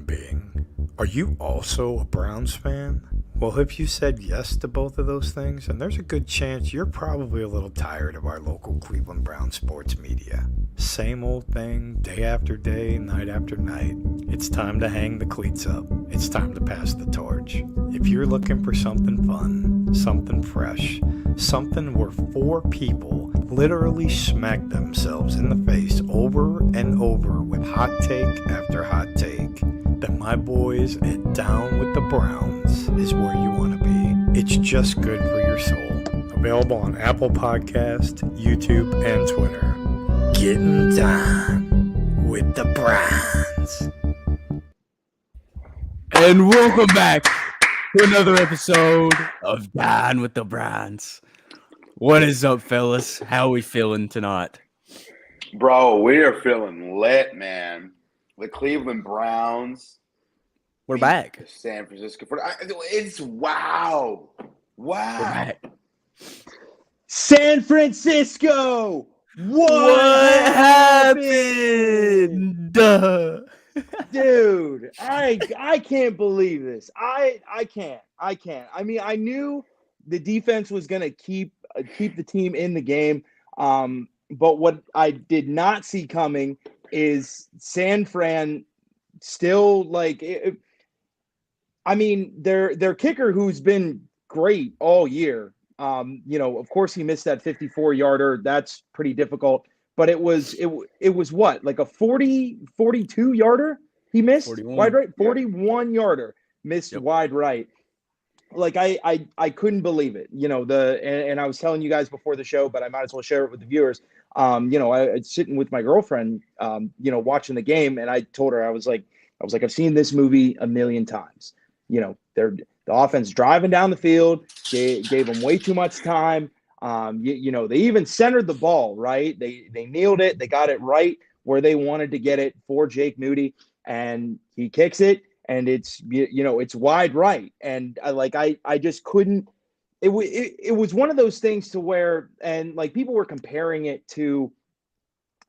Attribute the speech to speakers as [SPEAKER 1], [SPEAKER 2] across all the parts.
[SPEAKER 1] being. Are you also a Browns fan? Well, if you said yes to both of those things, and there's a good chance you're probably a little tired of our local Cleveland Brown sports media. Same old thing, day after day, night after night. It's time to hang the cleats up. It's time to pass the torch. If you're looking for something fun, something fresh, something where four people literally smack themselves in the face over and over with hot take after hot take, then my boys at Down with the Browns is where you want to be. It's just good for your soul. Available on Apple Podcast, YouTube, and Twitter. Getting down with the Browns.
[SPEAKER 2] And welcome back to another episode of Down with the Browns. What is up, fellas? How are we feeling tonight?
[SPEAKER 3] Bro, we are feeling lit, man. The Cleveland Browns.
[SPEAKER 2] We're back.
[SPEAKER 3] San Francisco. It's wow. Wow.
[SPEAKER 2] We're back.
[SPEAKER 4] San Francisco.
[SPEAKER 2] What happened? Duh.
[SPEAKER 4] Dude, I can't believe this. I can't. I mean, I knew the defense was going to keep the team in the game. But what I did not see coming is San Fran still I mean, their kicker, who's been great all year. Of course he missed that 54-yarder. That's pretty difficult. But it was what, like a 42-yarder he missed
[SPEAKER 2] 41.
[SPEAKER 4] wide right, 41-yarder missed wide right. Like I couldn't believe it. And I was telling you guys before the show, but I might as well share it with the viewers. I was sitting with my girlfriend, watching the game, and I told her I was like I've seen this movie a million times. The offense driving down the field, gave them way too much time. They even centered the ball, right? They nailed it. They got it right where they wanted to get it for Jake Moody, and he kicks it, and it's wide right. And I just couldn't. It was one of those things to where, and like people were comparing it to,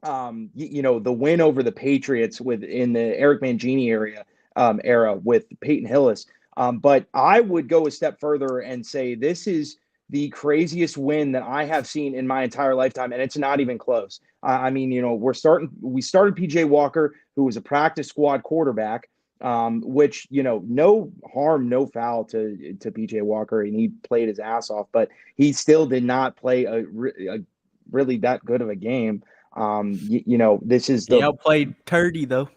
[SPEAKER 4] the win over the Patriots in the Eric Mangini era with Peyton Hillis. But I would go a step further and say this is the craziest win that I have seen in my entire lifetime, and it's not even close. We started PJ Walker, who was a practice squad quarterback, which, no harm, no foul to PJ Walker, and he played his ass off, but he still did not play a really that good of a game. This is
[SPEAKER 2] He outplayed Turdy, though.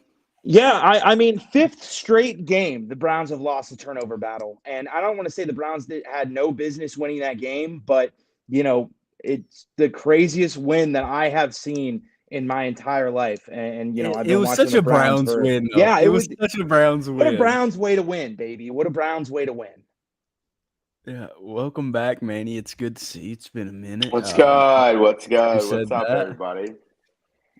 [SPEAKER 4] Yeah, I mean, fifth straight game, the Browns have lost the turnover battle. And I don't want to say the Browns had no business winning that game, but, it's the craziest win that I have seen in my entire life. And I've been
[SPEAKER 2] it was
[SPEAKER 4] watching
[SPEAKER 2] such
[SPEAKER 4] the
[SPEAKER 2] a
[SPEAKER 4] Browns
[SPEAKER 2] win. Though.
[SPEAKER 4] Yeah,
[SPEAKER 2] it was such a Browns win.
[SPEAKER 4] What a Browns way to win, baby. What a Browns way to win.
[SPEAKER 2] Yeah, welcome back, Manny. It's good to see you. It's been a minute.
[SPEAKER 3] What's good? What's
[SPEAKER 2] said
[SPEAKER 3] up,
[SPEAKER 2] that.
[SPEAKER 3] everybody?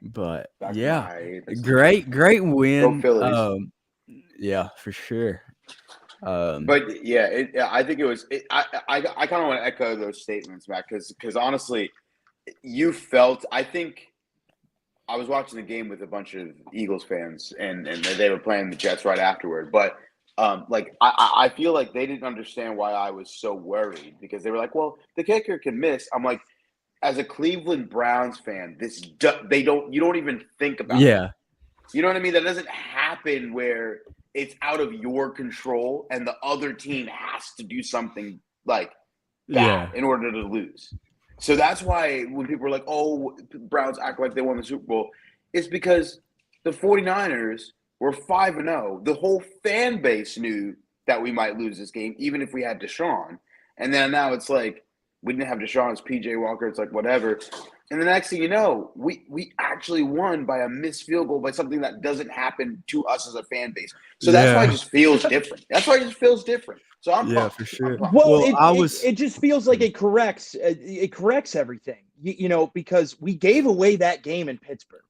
[SPEAKER 2] But
[SPEAKER 3] Back
[SPEAKER 2] yeah,
[SPEAKER 3] to
[SPEAKER 2] great win.
[SPEAKER 3] Go Phillies.
[SPEAKER 2] Yeah, for sure.
[SPEAKER 3] But yeah, I think it was. I kind of want to echo those statements, Matt, because honestly, you felt. I think I was watching the game with a bunch of Eagles fans, and they were playing the Jets right afterward. But I feel like they didn't understand why I was so worried, because they were like, "Well, the kicker can miss." I'm like, as a Cleveland Browns fan, you don't even think about it. You know what I mean? That doesn't happen where it's out of your control and the other team has to do something like that in order to lose. So that's why when people are like, oh, Browns act like they won the Super Bowl, it's because the 49ers were 5-0. The whole fan base knew that we might lose this game, even if we had Deshaun. And then now it's like, we didn't have Deshaun, it's PJ Walker, it's like whatever. And the next thing you know, we actually won by a missed field goal, by something that doesn't happen to us as a fan base. So that's why it just feels different. So I'm
[SPEAKER 2] for sure.
[SPEAKER 4] It just feels like it corrects everything. Because we gave away that game in Pittsburgh.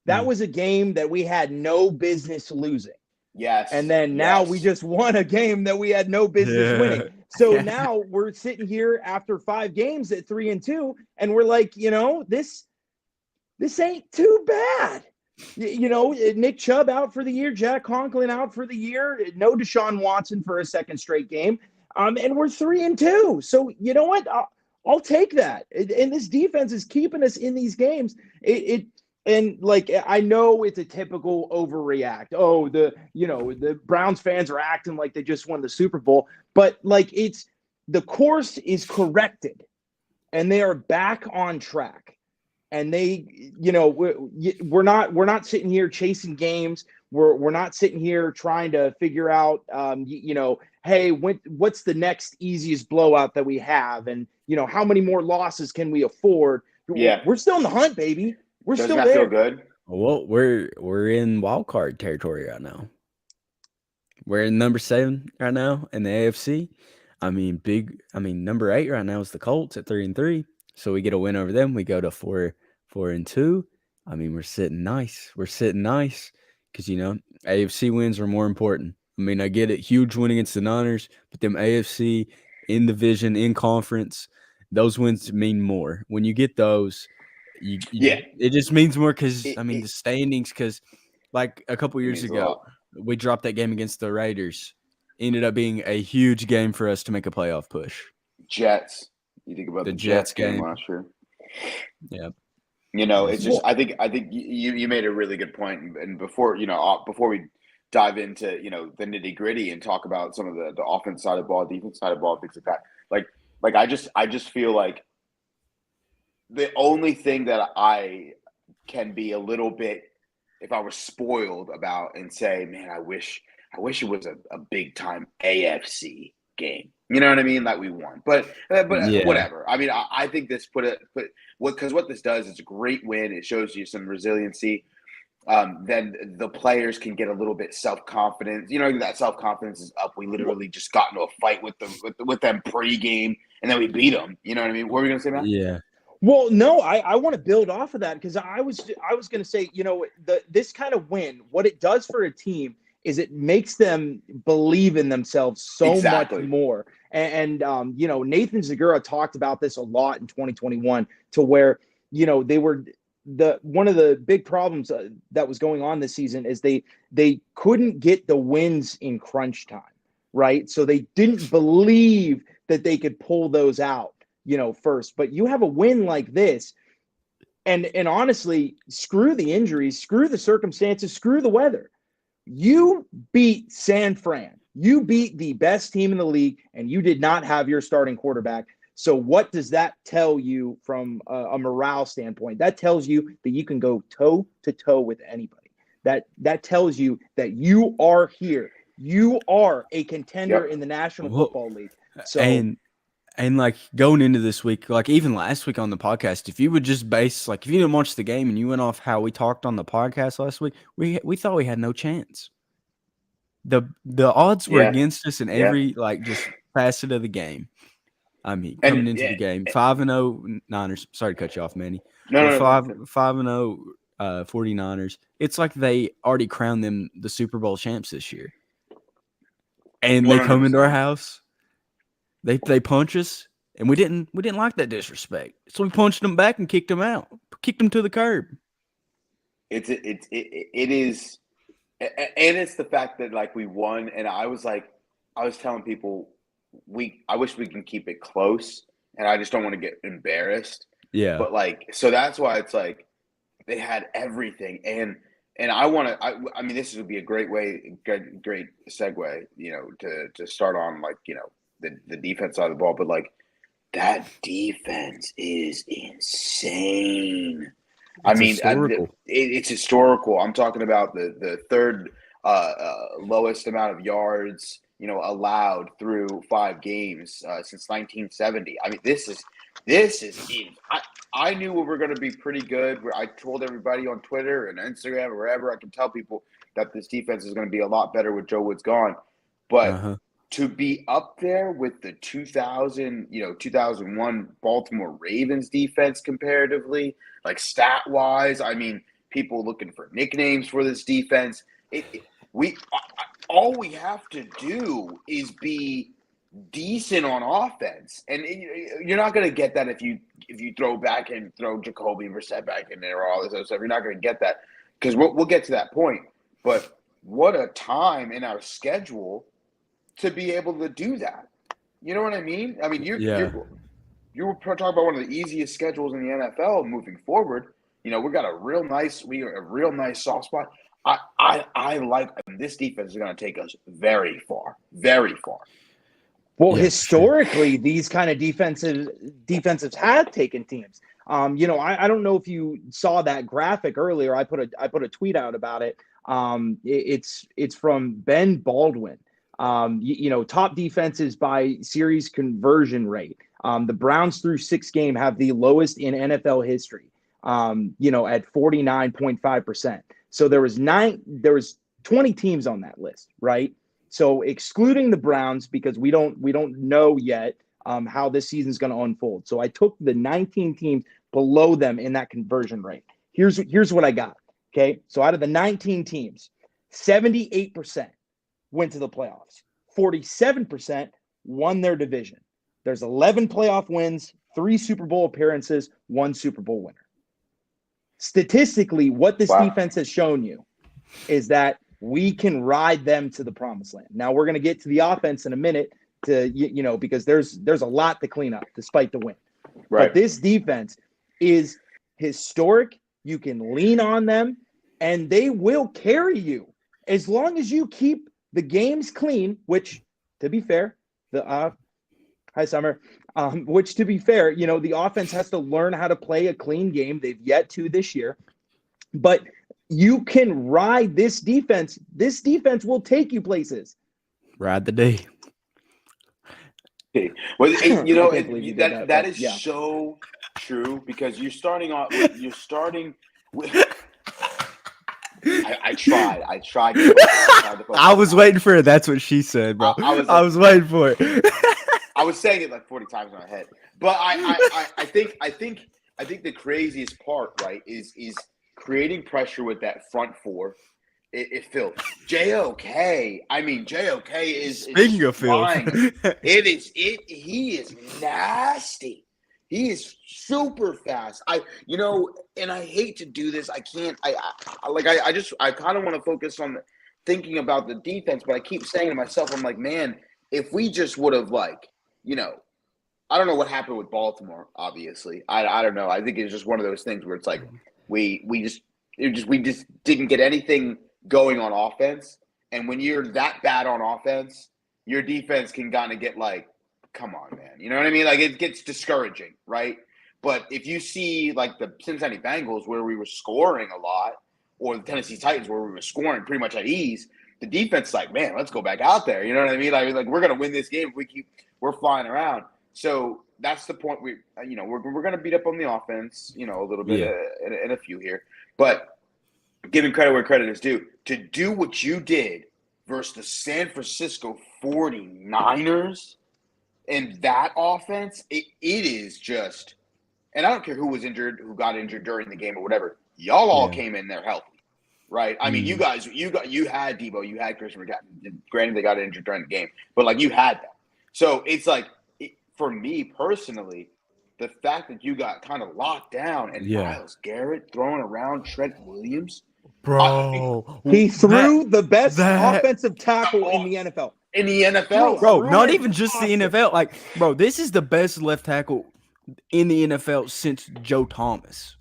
[SPEAKER 4] That was a game that we had no business losing.
[SPEAKER 3] Yes.
[SPEAKER 4] And then now we just won a game that we had no business winning. So now we're sitting here after 5 games at 3-2, and we're like, this ain't too bad. You know, Nick Chubb out for the year, Jack Conklin out for the year, no Deshaun Watson for a second straight game, and we're 3-2. So you know what? I'll take that. And this defense is keeping us in these games. And like I know it's a typical overreact. Oh, the Browns fans are acting like they just won the Super Bowl, but like it's the course is corrected, and they are back on track. And they, we're not sitting here chasing games. We're not sitting here trying to figure out, hey, what's the next easiest blowout that we have, and how many more losses can we afford?
[SPEAKER 3] Yeah,
[SPEAKER 4] we're still in the hunt, baby. We're
[SPEAKER 3] Doesn't
[SPEAKER 4] still
[SPEAKER 3] that
[SPEAKER 4] there.
[SPEAKER 3] feel good?
[SPEAKER 2] Well, we're in wild card territory right now. We're in number 7 right now in the AFC. Number 8 right now is the Colts at 3-3. So we get a win over them. We go to 4-2. I mean, we're sitting nice. We're sitting nice because AFC wins are more important. I mean, I get it, huge win against the Niners, but them AFC in division, in conference, those wins mean more. When you get those, it just means more because the standings. Because like a couple years ago, we dropped that game against the Raiders. Ended up being a huge game for us to make a playoff push.
[SPEAKER 3] Jets. You think about the Jets game last year.
[SPEAKER 2] Yeah.
[SPEAKER 3] It's just I think you made a really good point. And before we dive into the nitty gritty and talk about some of the offense side of the ball, defense side of the ball, things like that. Like I just feel like the only thing that I can be a little bit, if I was spoiled about, and say, man, I wish it was a big time AFC game. You know what I mean? Like we won, but whatever. I mean, I think this because what this does is a great win. It shows you some resiliency. Then the players can get a little bit self-confidence. That self-confidence is up. We literally just got into a fight with them pre-game, and then we beat them. You know what I mean? What were we gonna say, Matt?
[SPEAKER 2] Yeah.
[SPEAKER 4] Well, no, I want to build off of that because I was going to say, this kind of win, what it does for a team is it makes them believe in themselves so much more. And Nathan Zagura talked about this a lot in 2021 to where, they were one of the big problems that was going on this season is they couldn't get the wins in crunch time, right? So they didn't believe that they could pull those out. First, but you have a win like this, and honestly, screw the injuries, screw the circumstances, screw the weather. You beat San Fran. You beat the best team in the league, and you did not have your starting quarterback. So what does that tell you from a morale standpoint? That tells you that you can go toe to toe with anybody. That tells you that you are here. You are a contender in the National Football League. So.
[SPEAKER 2] And like going into this week, like even last week on the podcast, if you would just base, like if you didn't watch the game and you went off how we talked on the podcast last week, we thought we had no chance. The odds were against us in every just facet of the game. I mean, coming into the game, 5-0 Niners. Sorry to cut you off, Manny. No, 5-0 49ers. It's like they already crowned them the Super Bowl champs this year, and they come into our house. They punch us, and we didn't like that disrespect. So we punched them back and kicked them out, kicked them to the curb.
[SPEAKER 3] It is, and it's the fact that like we won, and I was telling people I wish we can keep it close, and I just don't want to get embarrassed.
[SPEAKER 2] Yeah.
[SPEAKER 3] But so that's why it's like they had everything, and I want to. I mean, this would be a great segue, to start on the defense side of the ball, but that defense is insane. It's historical. I'm talking about the third lowest amount of yards, allowed through 5 games since 1970. I mean, this is. I knew we were going to be pretty good. I told everybody on Twitter and Instagram or wherever I can tell people that this defense is going to be a lot better with Joe Woods gone, but. To be up there with the 2001 Baltimore Ravens defense comparatively, stat-wise, I mean, people looking for nicknames for this defense. All we have to do is be decent on offense, and you're not going to get that if you throw back and throw Jacoby Brissett back in there or all this other stuff. You're not going to get that. because we'll get to that point. But what a time in our schedule to be able to do that. You know what I mean? I mean, you were talking about one of the easiest schedules in the NFL moving forward. You know, we got a real nice soft spot. I like this defense is going to take us very far, very far.
[SPEAKER 4] Well, historically, these kind of defensives have taken teams. You know, I don't know if you saw that graphic earlier. I put a tweet out about it. It's from Ben Baldwin. You know, top defenses by series conversion rate. The Browns through 6 game have the lowest in NFL history. You know, at 49.5%. So there was 20 teams on that list, right? So excluding the Browns, because we don't know yet how this season's going to unfold. So I took the 19 teams below them in that conversion rate. Here's what I got. Okay, so out of the 19 teams, 78% went to the playoffs. 47% won their division. There's 11 playoff wins, 3 Super Bowl appearances, 1 Super Bowl winner. Statistically, what this defense has shown you is that we can ride them to the promised land. Now we're going to get to the offense in a minute you know, because there's a lot to clean up despite the win. Right. But this defense is historic. You can lean on them and they will carry you as long as you keep the games clean, which to be fair, hi Summer, which to be fair, you know, the offense has to learn how to play a clean game. They've yet to this year, but you can ride this defense. This defense will take you places.
[SPEAKER 2] Ride the day.
[SPEAKER 3] Well, you know, that is so true because you're starting with. I tried.
[SPEAKER 2] I was waiting for it. That's what she said, bro. I was waiting for it.
[SPEAKER 3] I was saying it like 40 times in my head, but I think the craziest part, right, is creating pressure with that front four. It Phil JOK. I mean, JOK is
[SPEAKER 2] speaking of Phil.
[SPEAKER 3] He is nasty. He is super fast. You know, and I hate to do this. I can't. I kind of want to focus on thinking about the defense, but I keep saying to myself, I'm like, man, if we just would have you know, I don't know what happened with Baltimore. Obviously, I don't know. I think it's just one of those things where it's like we just didn't get anything going on offense, and when you're that bad on offense, your defense can kind of get come on, man. You know what I mean? Like, it gets discouraging, right? But if you see, the Cincinnati Bengals where we were scoring a lot, or the Tennessee Titans where we were scoring pretty much at ease, the defense is like, man, let's go back out there. You know what I mean? Like we're going to win this game if we're flying around. So that's the point. We're going to beat up on the offense, you know, a little bit in a few here. But giving credit where credit is due, to do what you did versus the San Francisco 49ers – and that offense, it is just, and I don't care who was injured, who got injured during the game or whatever. Y'all all came in there healthy, right? I mean, you had Debo, you had Christian McCaffrey. Granted, they got injured during the game, but you had that. So it's for me personally, the fact that you got kind of locked down and Myles Garrett throwing around Trent Williams,
[SPEAKER 2] bro,
[SPEAKER 4] he threw the best offensive tackle in the NFL.
[SPEAKER 3] In the NFL,
[SPEAKER 2] bro, not even just the NFL. Bro, this is the best left tackle in the NFL since Joe Thomas.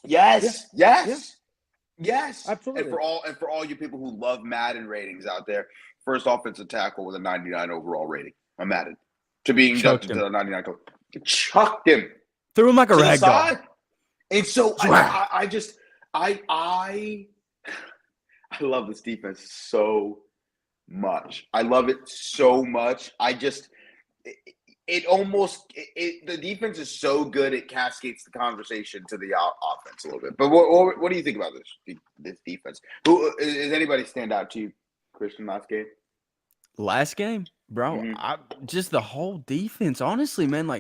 [SPEAKER 3] Yes,
[SPEAKER 4] absolutely.
[SPEAKER 3] And for all you people who love Madden ratings out there, first offensive tackle with a 99 overall rating on Madden to be inducted to the 99 club. Chucked him,
[SPEAKER 2] threw him like a rag doll.
[SPEAKER 3] And so I love this defense so much. I love it so much. The defense is so good it cascades the conversation to the offense a little bit. But what do you think about this defense? Who is anybody stand out to you, Christian, last game?
[SPEAKER 2] Last game, bro.
[SPEAKER 3] Mm-hmm.
[SPEAKER 2] Just the whole defense. Honestly, man.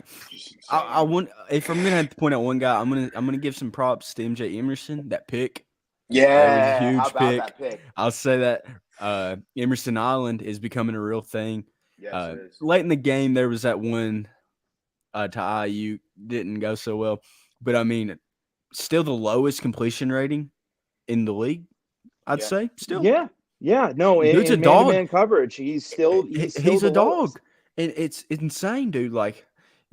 [SPEAKER 2] I want, if I'm gonna have to point out one guy, I'm gonna give some props to MJ Emerson. That pick.
[SPEAKER 3] Yeah,
[SPEAKER 2] that was a huge
[SPEAKER 3] how about that pick?
[SPEAKER 2] I'll say that. Emerson Island is becoming a real thing.
[SPEAKER 3] Yes, it is.
[SPEAKER 2] Late in the game, there was that one to IU, didn't go so well. But, I mean, still the lowest completion rating in the league. I'd say still.
[SPEAKER 4] Yeah, no,
[SPEAKER 2] Dude's a
[SPEAKER 4] in
[SPEAKER 2] dog.
[SPEAKER 4] man-to-man coverage, he's still
[SPEAKER 2] He's
[SPEAKER 4] the
[SPEAKER 2] a dog,
[SPEAKER 4] lowest.
[SPEAKER 2] and it's insane, dude. Like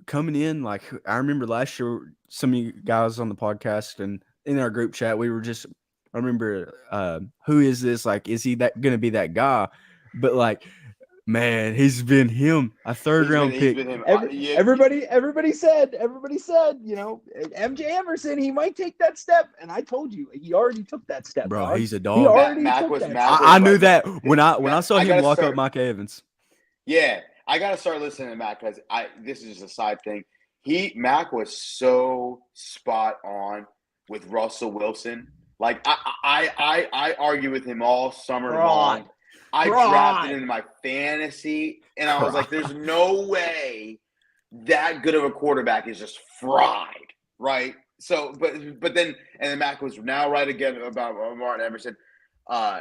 [SPEAKER 2] coming in, like I remember last year, some of you guys on the podcast and in our group chat, we were just. I remember, who is this? Like, is he that gonna be that guy? But like, man, he's been him, a third round pick.
[SPEAKER 3] He's been him.
[SPEAKER 4] Everybody said, you know, MJ Emerson, he might take that step, and I told you, he already took that step,
[SPEAKER 2] Bro,
[SPEAKER 4] dog.
[SPEAKER 2] he's a
[SPEAKER 4] He
[SPEAKER 2] dog.
[SPEAKER 4] already
[SPEAKER 3] Mac
[SPEAKER 4] took
[SPEAKER 3] was
[SPEAKER 4] that
[SPEAKER 3] mad.
[SPEAKER 4] step.
[SPEAKER 2] I knew that when I saw him lock
[SPEAKER 3] start-
[SPEAKER 2] up Mike Evans.
[SPEAKER 3] Yeah, I gotta start listening to Mac because this is just a side thing. Mac was so spot on with Russell Wilson. Like I argue with him all summer long. I drafted him in my fantasy, and I was like, "There's no way that good of a quarterback is just fried, right?" So, but then Mac was now right again about Martin Emerson.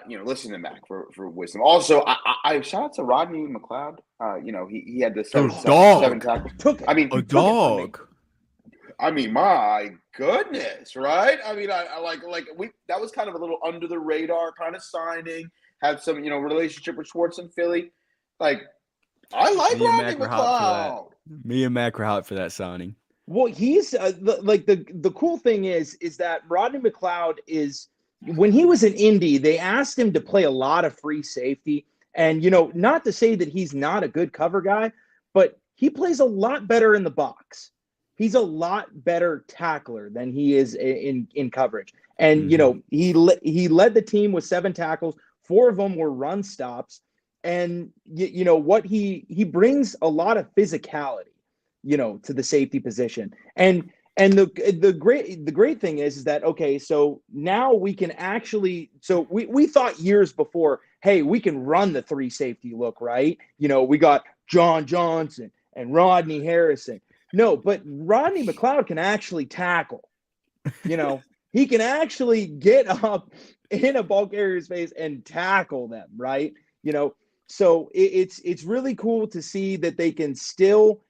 [SPEAKER 3] You know, listen to Mac for wisdom. Also, I shout out to Rodney McLeod. You know, he had the seven tackles.
[SPEAKER 2] A dog.
[SPEAKER 3] I mean, my goodness, right? I mean, I like that was kind of a little under the radar kind of signing. Had some, you know, relationship with Schwartz in Philly. Like, I like Rodney McLeod.
[SPEAKER 2] Me and Mac were hyped for that signing.
[SPEAKER 4] Well, he's the cool thing is that Rodney McLeod is, when he was in Indy, they asked him to play a lot of free safety. And, you know, not to say that he's not a good cover guy, but he plays a lot better in the box. He's a lot better tackler than he is in coverage. And, you know, he led the team with 7 tackles. 4 of them were run stops. And, you know, what he brings a lot of physicality, you know, to the safety position. And the great thing is that, okay, so now we can actually, so we thought years before, hey, we can run the 3 safety look, right? You know, we got John Johnson and Rodney Harrison. No, but Rodney McLeod can actually tackle. You know, he can actually get up in a ball carrier's face and tackle them, right? You know, so it's really cool to see that they can still,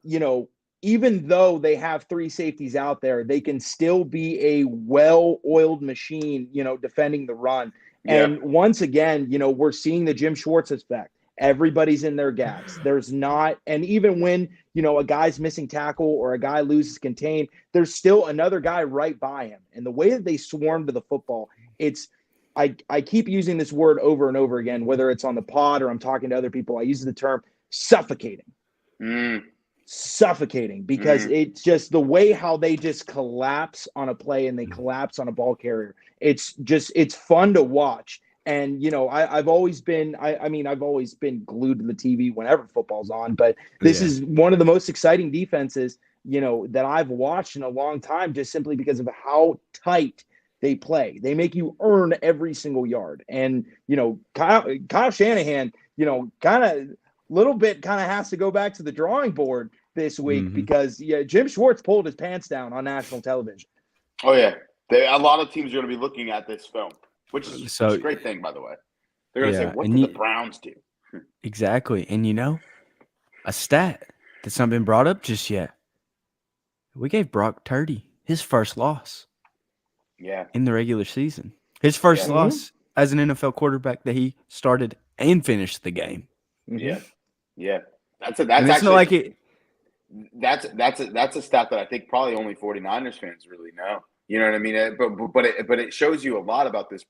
[SPEAKER 4] you know, even though they have 3 safeties out there, they can still be a well-oiled machine, you know, defending the run. Yeah. And once again, you know, we're seeing the Jim Schwartz effect. Everybody's in their gaps. There's not, and even when, you know, a guy's missing tackle or a guy loses contain, there's still another guy right by him. And the way that they swarm to the football, it's, I keep using this word over and over again, whether it's on the pod or I'm talking to other people, I use the term suffocating. Suffocating, because it's just the way how they just collapse on a play and they collapse on a ball carrier. It's fun to watch. And, you know, I've always been, I've always been glued to the TV whenever football's on, but this is one of the most exciting defenses, you know, that I've watched in a long time, just simply because of how tight they play. They make you earn every single yard. And, you know, Kyle Shanahan, you know, kind of has to go back to the drawing board this week because Jim Schwartz pulled his pants down on national television.
[SPEAKER 3] Oh yeah. A lot of teams are going to be looking at this film. Which is a great thing, by the way. They're going to say, what did the Browns do?
[SPEAKER 2] Exactly. And, you know, a stat that's not been brought up just yet. We gave Brock Purdy his first loss in the regular season. His first loss as an NFL quarterback that he started and finished the game.
[SPEAKER 3] Yeah. That's a stat that I think probably only 49ers fans really know. You know what I mean? But it shows you a lot about this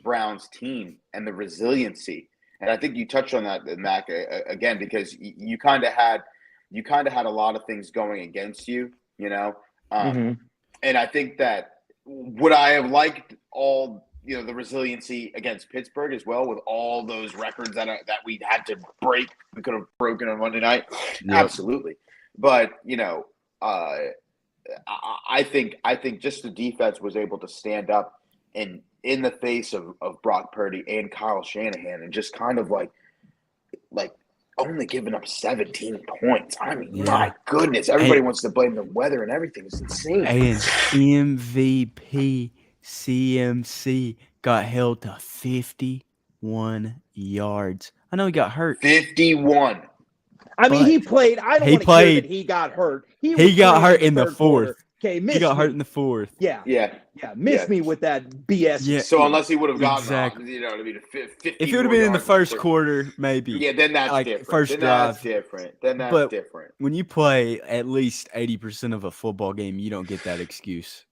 [SPEAKER 3] Browns team and the resiliency. And I think you touched on that, Mac, again, because you kind of had a lot of things going against you, you know. And I think that would I have liked all, you know, the resiliency against Pittsburgh as well, with all those records that we had to break, we could have broken on Monday night. Yep. Absolutely. But, you know, I think just the defense was able to stand up and in the face of Brock Purdy and Kyle Shanahan, and just kind of like only giving up 17 points. I mean, my goodness, everybody wants to blame the weather and everything. It's insane.
[SPEAKER 2] And MVP CMC got held to 51 yards. I know he got hurt.
[SPEAKER 3] 51.
[SPEAKER 4] I mean, he played. I don't want to hear that he got hurt.
[SPEAKER 2] He got hurt in the fourth.
[SPEAKER 4] Okay, miss
[SPEAKER 2] He got
[SPEAKER 4] me.
[SPEAKER 2] hurt in the fourth.
[SPEAKER 4] Yeah.
[SPEAKER 3] Yeah.
[SPEAKER 4] Miss
[SPEAKER 3] Yeah.
[SPEAKER 4] me with that BS.
[SPEAKER 2] Yeah.
[SPEAKER 3] So unless he would have gotten,
[SPEAKER 2] Exactly.
[SPEAKER 3] you know what I mean, 50
[SPEAKER 2] If it would have been in the first quarter, maybe.
[SPEAKER 3] yeah, then that's
[SPEAKER 2] like,
[SPEAKER 3] different.
[SPEAKER 2] first
[SPEAKER 3] then
[SPEAKER 2] drive.
[SPEAKER 3] that's different. Then that's
[SPEAKER 2] But
[SPEAKER 3] different.
[SPEAKER 2] when you play at least 80% of a football game, you don't get that excuse.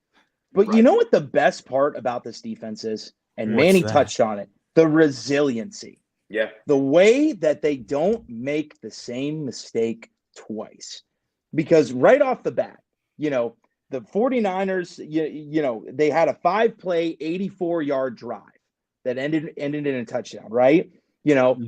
[SPEAKER 4] But
[SPEAKER 3] Right.
[SPEAKER 4] you know what the best part about this defense is? And
[SPEAKER 2] What's
[SPEAKER 4] Manny
[SPEAKER 2] that?
[SPEAKER 4] touched on it. The resiliency.
[SPEAKER 3] Yeah.
[SPEAKER 4] The way that they don't make the same mistake twice. Because right off the bat, you know, the 49ers, you know, they had a 5-play, 84-yard drive that ended in a touchdown, right? You know,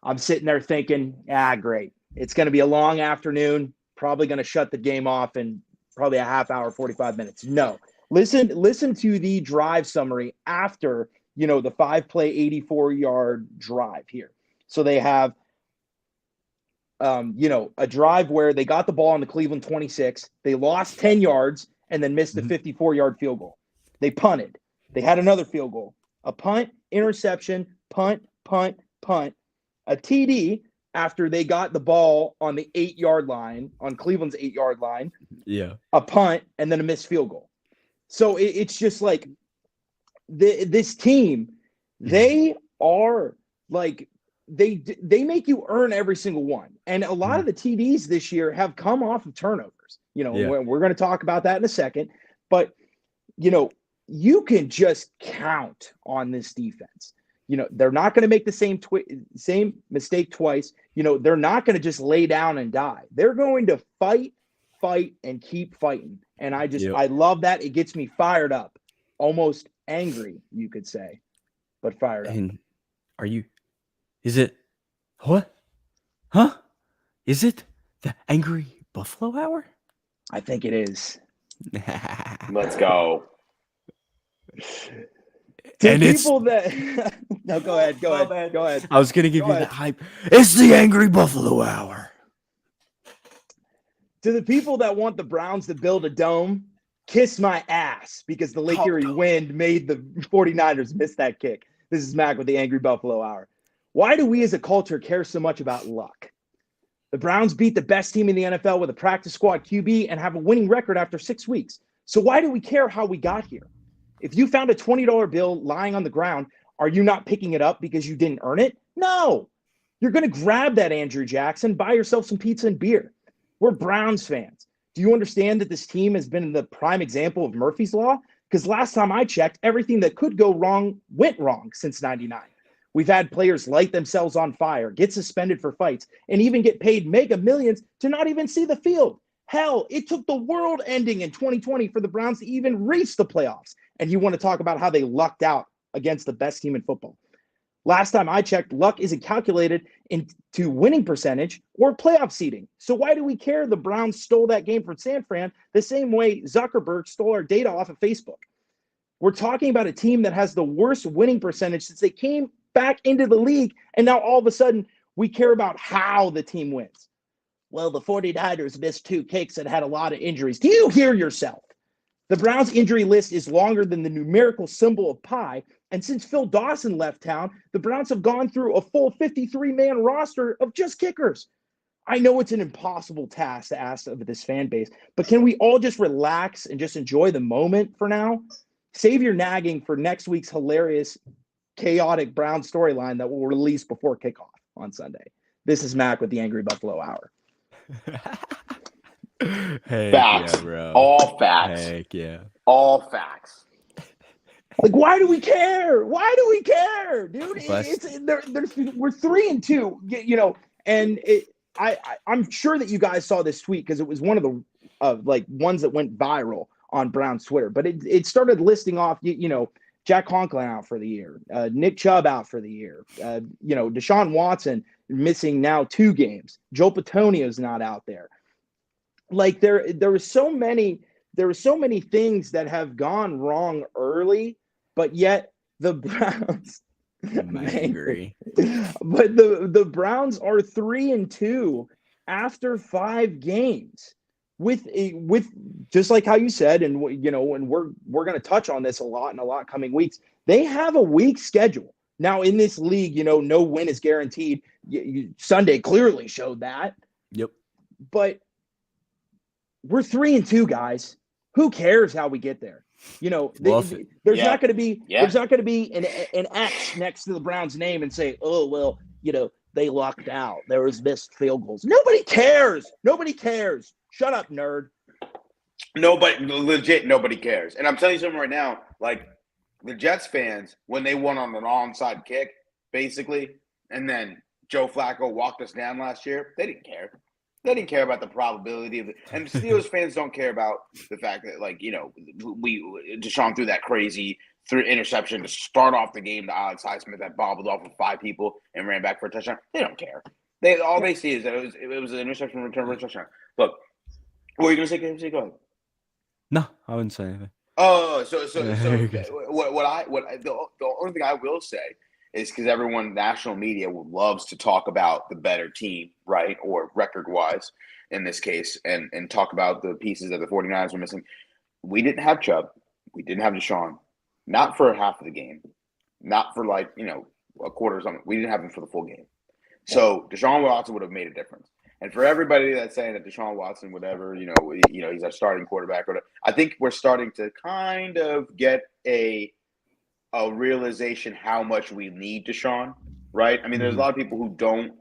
[SPEAKER 4] I'm sitting there thinking, great. It's going to be a long afternoon, probably going to shut the game off in probably a half hour, 45 minutes. No. Listen to the drive summary after, you know, the 5-play, 84-yard drive here. So they have you know, a drive where they got the ball on the Cleveland 26. They lost 10 yards and then missed a 54-yard field goal. They punted. They had another field goal. A punt, interception, punt, a TD after they got the ball on the 8-yard line, on Cleveland's 8-yard line.
[SPEAKER 2] Yeah.
[SPEAKER 4] A punt, and then a missed field goal. So it's just like this team, they are like, they make you earn every single one. And a lot of the TDs this year have come off of turnovers. You know, we're going to talk about that in a second. But, you know, you can just count on this defense. You know, they're not going to make the same mistake twice. You know, they're not going to just lay down and die. They're going to fight, and keep fighting. And I love that. It gets me fired up, almost angry, you could say, but fired up.
[SPEAKER 2] And is it what? Huh? Is it the Angry Buffalo Hour?
[SPEAKER 4] I think it is.
[SPEAKER 3] Let's go.
[SPEAKER 2] And
[SPEAKER 4] people that no, go ahead.
[SPEAKER 2] I was gonna give you that hype. It's the Angry Buffalo Hour.
[SPEAKER 4] To the people that want the Browns to build a dome, kiss my ass, because the Lake Erie wind made the 49ers miss that kick. This is Mac with the Angry Buffalo Hour. Why do we as a culture care so much about luck? The Browns beat the best team in the NFL with a practice squad QB and have a winning record after 6 weeks. So why do we care how we got here? If you found a $20 bill lying on the ground, are you not picking it up because you didn't earn it? No. You're going to grab that Andrew Jackson, buy yourself some pizza and beer. We're Browns fans. Do you understand that this team has been the prime example of Murphy's Law? Because last time I checked, everything that could go wrong went wrong since '99. We've had players light themselves on fire, get suspended for fights, and even get paid mega millions to not even see the field. Hell, it took the world ending in 2020 for the Browns to even reach the playoffs. And you want to talk about how they lucked out against the best team in football. Last time I checked, luck isn't calculated into winning percentage or playoff seeding. So why do we care the Browns stole that game from San Fran the same way Zuckerberg stole our data off of Facebook? We're talking about a team that has the worst winning percentage since they came back into the league, and now all of a sudden we care about how the team wins. Well, the 49ers missed 2 kicks and had a lot of injuries. Do you hear yourself? The Browns' injury list is longer than the numerical symbol of pi, and since Phil Dawson left town, the Browns have gone through a full 53-man roster of just kickers. I know it's an impossible task to ask of this fan base, but can we all just relax and just enjoy the moment for now? Save your nagging for next week's hilarious, chaotic Brown storyline that will release before kickoff on Sunday. This is Mac with the Angry Buffalo Hour.
[SPEAKER 3] Facts.
[SPEAKER 2] Yeah, bro.
[SPEAKER 3] All facts.
[SPEAKER 2] Heck yeah.
[SPEAKER 3] All facts.
[SPEAKER 4] Like, why do we care? Why do we care, dude? We're 3-2, you know, and I'm sure that you guys saw this tweet because it was one of the like ones that went viral on Brown's Twitter. But it started listing off, you know, Jack Conklin out for the year, Nick Chubb out for the year, you know, Deshaun Watson missing now 2 games. Joe Patonio's not out there. Like there were so many things that have gone wrong early, but yet the Browns
[SPEAKER 2] I'm angry.
[SPEAKER 4] But the Browns are 3-2 after 5 games. With just like how you said, and you know, and we're going to touch on this a lot in a lot coming weeks. They have a weak schedule now in this league. You know, no win is guaranteed. Sunday clearly showed that.
[SPEAKER 2] Yep.
[SPEAKER 4] But we're 3-2, guys. Who cares how we get there? You know, there's
[SPEAKER 3] Yeah.
[SPEAKER 4] not going to be
[SPEAKER 3] Yeah.
[SPEAKER 4] there's not going to be an X next to the Browns' name and say, oh well, you know, they lucked out. There was missed field goals. Nobody cares. Nobody cares. Shut up, nerd.
[SPEAKER 3] Nobody cares. And I'm telling you something right now, like the Jets fans, when they won on an onside kick, basically, and then Joe Flacco walked us down last year, they didn't care. They didn't care about the probability of it. And Steelers fans don't care about the fact that, like, you know, Deshaun threw that crazy interception to start off the game to Alex Highsmith that bobbled off of 5 people and ran back for a touchdown. They don't care. All they see is that it was an interception return for a touchdown. Look, what were you going to say, KFC? Go ahead.
[SPEAKER 2] No, I wouldn't say anything.
[SPEAKER 3] Oh, so the only thing I will say is because everyone, national media, loves to talk about the better team, right, or record-wise in this case, and talk about the pieces that the 49ers were missing. We didn't have Chubb. We didn't have Deshaun. Not for half of the game. Not for, like, you know, a quarter or something. We didn't have him for the full game. So Deshaun Watson would have made a difference. And for everybody that's saying that Deshaun Watson, whatever, you know, he's our starting quarterback, or I think we're starting to kind of get a realization how much we need Deshaun, right? I mean, there's a lot of people who don't,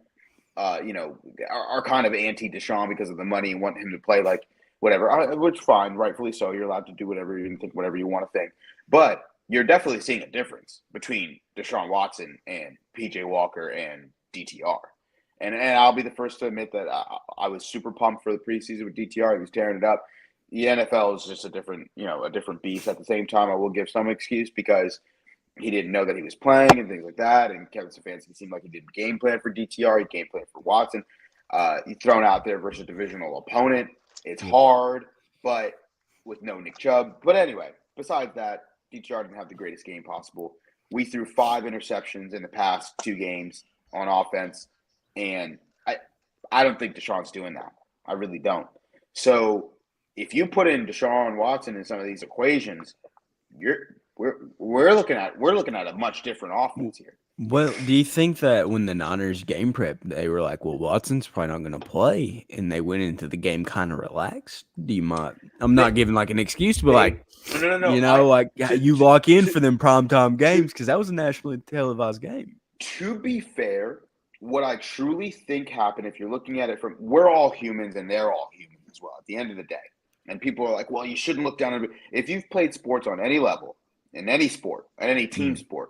[SPEAKER 3] are kind of anti-Deshaun because of the money and want him to play like whatever, which fine, rightfully so. You're allowed to do whatever you think, whatever you want to think. But you're definitely seeing a difference between Deshaun Watson and PJ Walker and DTR. And I'll be the first to admit that I was super pumped for the preseason with DTR. He was tearing it up. The NFL is just a different beast. At the same time, I will give some excuse because he didn't know that he was playing and things like that. And Kevin Stefanski seemed like he didn't game plan for DTR. He game planned for Watson. He's thrown out there versus a divisional opponent. It's hard, but with no Nick Chubb. But anyway, besides that, DTR didn't have the greatest game possible. We threw 5 interceptions in the past 2 games on offense. And I don't think Deshaun's doing that. I really don't. So if you put in Deshaun Watson in some of these equations, we're looking at a much different offense here.
[SPEAKER 2] Well, do you think that when the Niners game prep, they were like, well, Watson's probably not going to play, and they went into the game kind of relaxed? I'm not giving like an excuse, but like,
[SPEAKER 3] no.
[SPEAKER 2] You know, you lock in for them primetime games because that was a nationally televised game.
[SPEAKER 3] To be fair, what I truly think happened, if you're looking at it from, we're all humans and they're all humans as well at the end of the day. And people are like, well, you shouldn't look down. If you've played sports on any level, in any sport, in any team sport,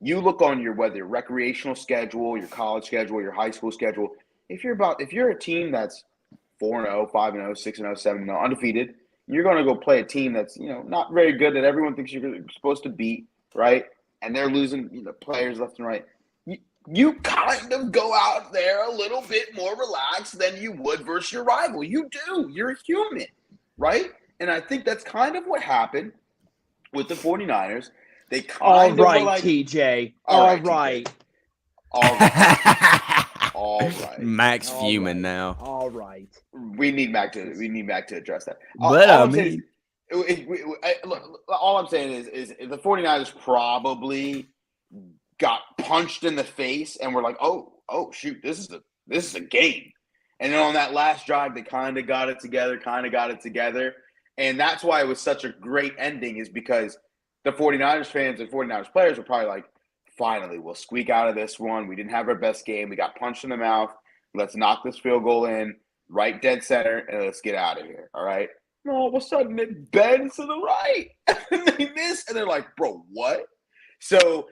[SPEAKER 3] you look on your recreational schedule, your college schedule, your high school schedule. If you're a team that's 4-0, 5-0, 6-0, 7-0, undefeated, you're going to go play a team that's, you know, not very good, that everyone thinks you're supposed to beat, right? And they're losing, you know, players left and right. You kind of go out there a little bit more relaxed than you would versus your rival. You do. You're a human, right? And I think that's kind of what happened with the 49ers. They kind of
[SPEAKER 4] right,
[SPEAKER 3] were like,
[SPEAKER 4] TJ.
[SPEAKER 3] All
[SPEAKER 4] right.
[SPEAKER 3] All right.
[SPEAKER 2] Max fuming now.
[SPEAKER 4] All right.
[SPEAKER 3] We need Mac to address that.
[SPEAKER 2] But
[SPEAKER 3] all I'm saying is the 49ers probably got punched in the face and we're like, oh shoot, this is a game. And then on that last drive, they kind of got it together. And that's why it was such a great ending, is because the 49ers fans and 49ers players were probably like, finally, we'll squeak out of this one. We didn't have our best game. We got punched in the mouth. Let's knock this field goal in, right dead center, and let's get out of here. All right. And all of a sudden, it bends to the right. And they miss. And they're like, bro, what? So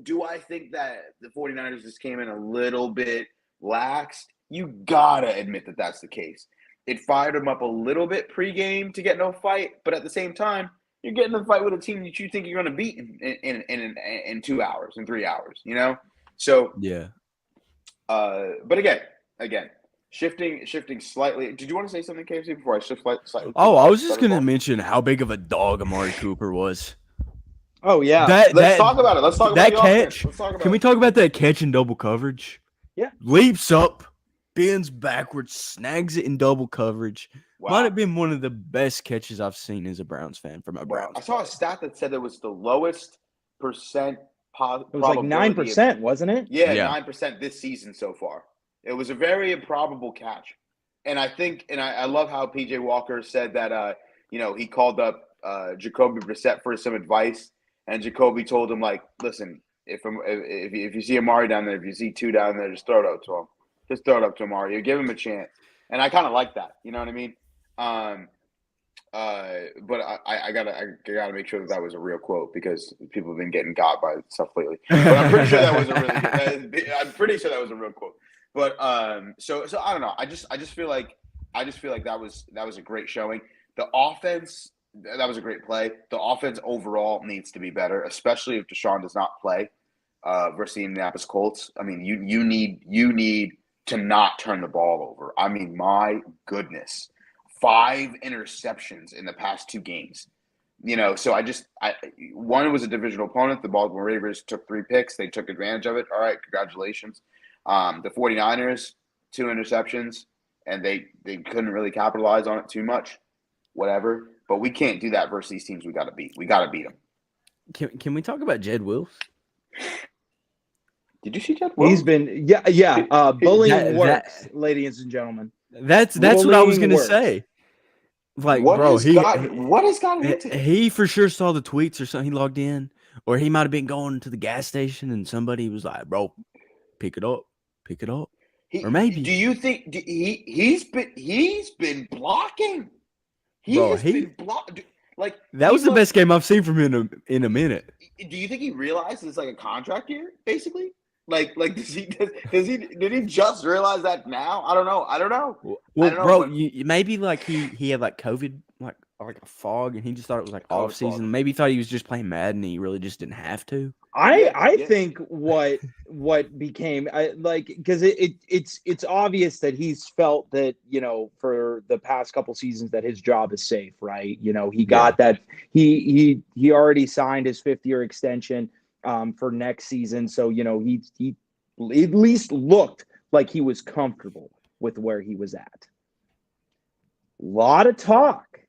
[SPEAKER 3] do I think that the 49ers just came in a little bit lax? You got to admit that that's the case. It fired them up a little bit pregame to get no fight, but at the same time, you're getting a fight with a team that you think you're going to beat in 2 hours, in 3 hours, you know? So,
[SPEAKER 2] yeah.
[SPEAKER 3] But again, shifting slightly. Did you want to say something, KFC, before I shift slightly?
[SPEAKER 2] Oh, I was just going to mention how big of a dog Amari Cooper was.
[SPEAKER 4] Oh, yeah.
[SPEAKER 3] Let's talk about it. Let's talk about
[SPEAKER 2] that catch. Can we talk about that catch in double coverage?
[SPEAKER 4] Yeah.
[SPEAKER 2] Leaps up, bends backwards, snags it in double coverage. Wow. Might have been one of the best catches I've seen as a Browns fan from a Browns.
[SPEAKER 3] I saw a stat that said it was the lowest percent.
[SPEAKER 4] It was like 9%, wasn't it?
[SPEAKER 3] Yeah, 9% this season so far. It was a very improbable catch. And I love how PJ Walker said that he called up Jacoby Brissett for some advice, and Jacoby told him, like, listen, if you see Amari down there, if you see two down there, just throw it up to him. Just throw it up to Amari. You give him a chance. And I kind of like that. You know what I mean? But I gotta make sure that was a real quote, because people have been getting got by stuff lately. But I'm pretty sure that was a really good. I'm pretty sure that was a real quote. But so I don't know. I just feel like that was a great showing. The offense, that was a great play. The offense overall needs to be better, especially if Deshaun does not play versus the Indianapolis Colts. I mean, you need to not turn the ball over. I mean, my goodness, 5 interceptions in the past 2 games. So one was a divisional opponent. The Baltimore Ravens took 3 picks. They took advantage of it. All right, congratulations. The 49ers, 2 interceptions, and they couldn't really capitalize on it too much. Whatever. But we can't do that versus these teams we got to beat. We got to beat them.
[SPEAKER 2] Can we talk about Jed Wills?
[SPEAKER 3] Did you see Jed Wills?
[SPEAKER 4] He's been bullying works, ladies and gentlemen.
[SPEAKER 2] That's what I was gonna say. Like,
[SPEAKER 3] what
[SPEAKER 2] bro,
[SPEAKER 3] what has gotten into?
[SPEAKER 2] He for sure saw the tweets or something. He logged in, or he might have been going to the gas station, and somebody was like, "Bro, pick it up." Or maybe.
[SPEAKER 3] Do you think he's been blocking? Been blocking. Like,
[SPEAKER 2] that was the best game I've seen from him in a minute.
[SPEAKER 3] Do you think he realized it's like a contract year, basically? Like did he just realize that now? I don't know.
[SPEAKER 2] Well, bro, maybe like he had like COVID, like a fog, and he just thought it was like off season. Fog. Maybe he thought he was just playing Madden, and he really just didn't have to.
[SPEAKER 4] I think what became because it's obvious that he's felt that for the past couple seasons that his job is safe, right? He got that he already signed his 5th-year extension for next season, so he at least looked like he was comfortable with where he was at. Lot of talk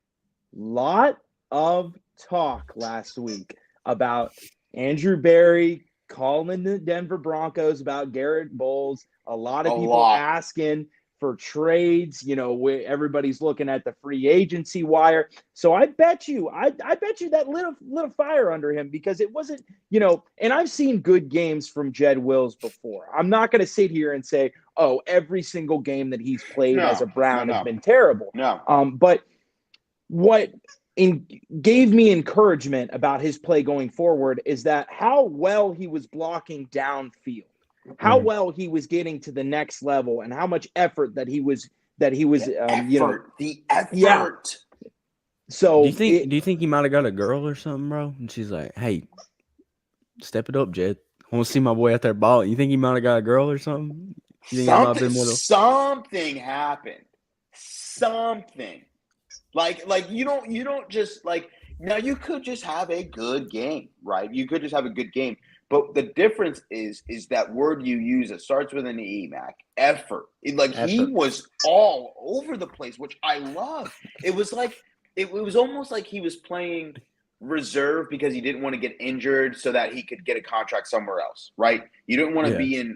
[SPEAKER 4] last week about Andrew Berry calling the Denver Broncos about Garrett Bowles. A lot of people asking for trades. Everybody's looking at the free agency wire. So I bet you that lit a fire under him, because it wasn't, and I've seen good games from Jed Wills before. I'm not going to sit here and say, oh, every single game that he's played as a Brown has been terrible. No. But what gave me encouragement about his play going forward is that how well he was blocking downfield, how well he was getting to the next level, and how much effort that he was the effort. Yeah. So
[SPEAKER 2] do you think he might have got a girl or something, bro? And she's like, "Hey, step it up, Jed. I want to see my boy out there balling." You think he might have got a girl or something?
[SPEAKER 3] Something happened. Something. Like you don't just now you could just have a good game, right? You could just have a good game. But the difference is that word you use that starts with an E, Mac. Effort. He was all over the place, which I love. It was almost like he was playing reserve because he didn't want to get injured so that he could get a contract somewhere else, right? You didn't want to be in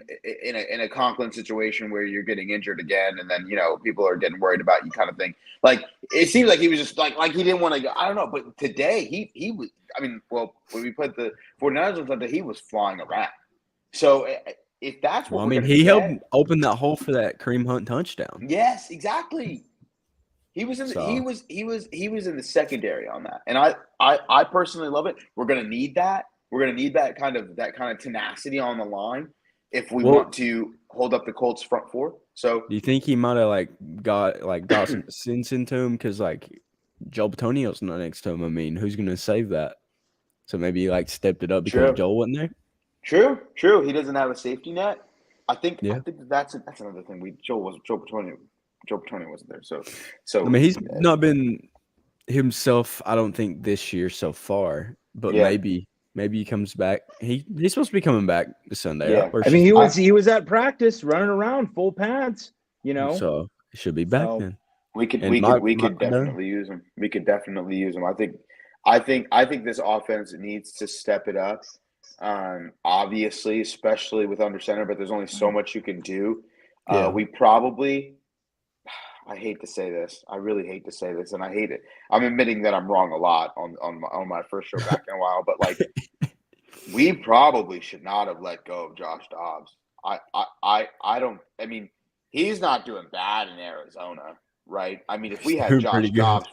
[SPEAKER 3] a Conklin situation where you're getting injured again, and then people are getting worried about you, kind of thing. Like, it seems like he was just like he didn't want to go. I don't know, but today he was. I mean, well, when we played the 49ers on Sunday, he was flying around. So if that's what
[SPEAKER 2] he helped open that hole for that Kareem Hunt touchdown.
[SPEAKER 3] Yes, exactly. He was in he was in the secondary on that, and I personally love it. We're gonna need that. We're gonna need that kind of tenacity on the line if we want to hold up the Colts front four. So,
[SPEAKER 2] do you think he might have got some sense into him, because Joel Bitonio's not next to him? I mean, who's gonna save that? So maybe he stepped it up because Joel wasn't there.
[SPEAKER 3] True. He doesn't have a safety net. I think that's another thing. Joel Bitonio wasn't there. So
[SPEAKER 2] I mean, he's not been himself, I don't think, this year so far. But maybe he comes back. He's supposed to be coming back this Sunday.
[SPEAKER 3] Yeah.
[SPEAKER 2] Right?
[SPEAKER 4] I mean, he was at practice running around full pads.
[SPEAKER 2] So he should be back then.
[SPEAKER 3] We could definitely use him. We could definitely use him. I think this offense needs to step it up. Obviously, especially with under center, but there's only so much you can do. We probably, I hate to say this. I really hate to say this, and I hate it. I'm admitting that I'm wrong a lot on my first show back in a while, but like we probably should not have let go of Josh Dobbs. I don't. I mean, he's not doing bad in Arizona, right? I mean, if we had
[SPEAKER 2] Doing
[SPEAKER 3] Josh
[SPEAKER 2] pretty good.
[SPEAKER 3] Dobbs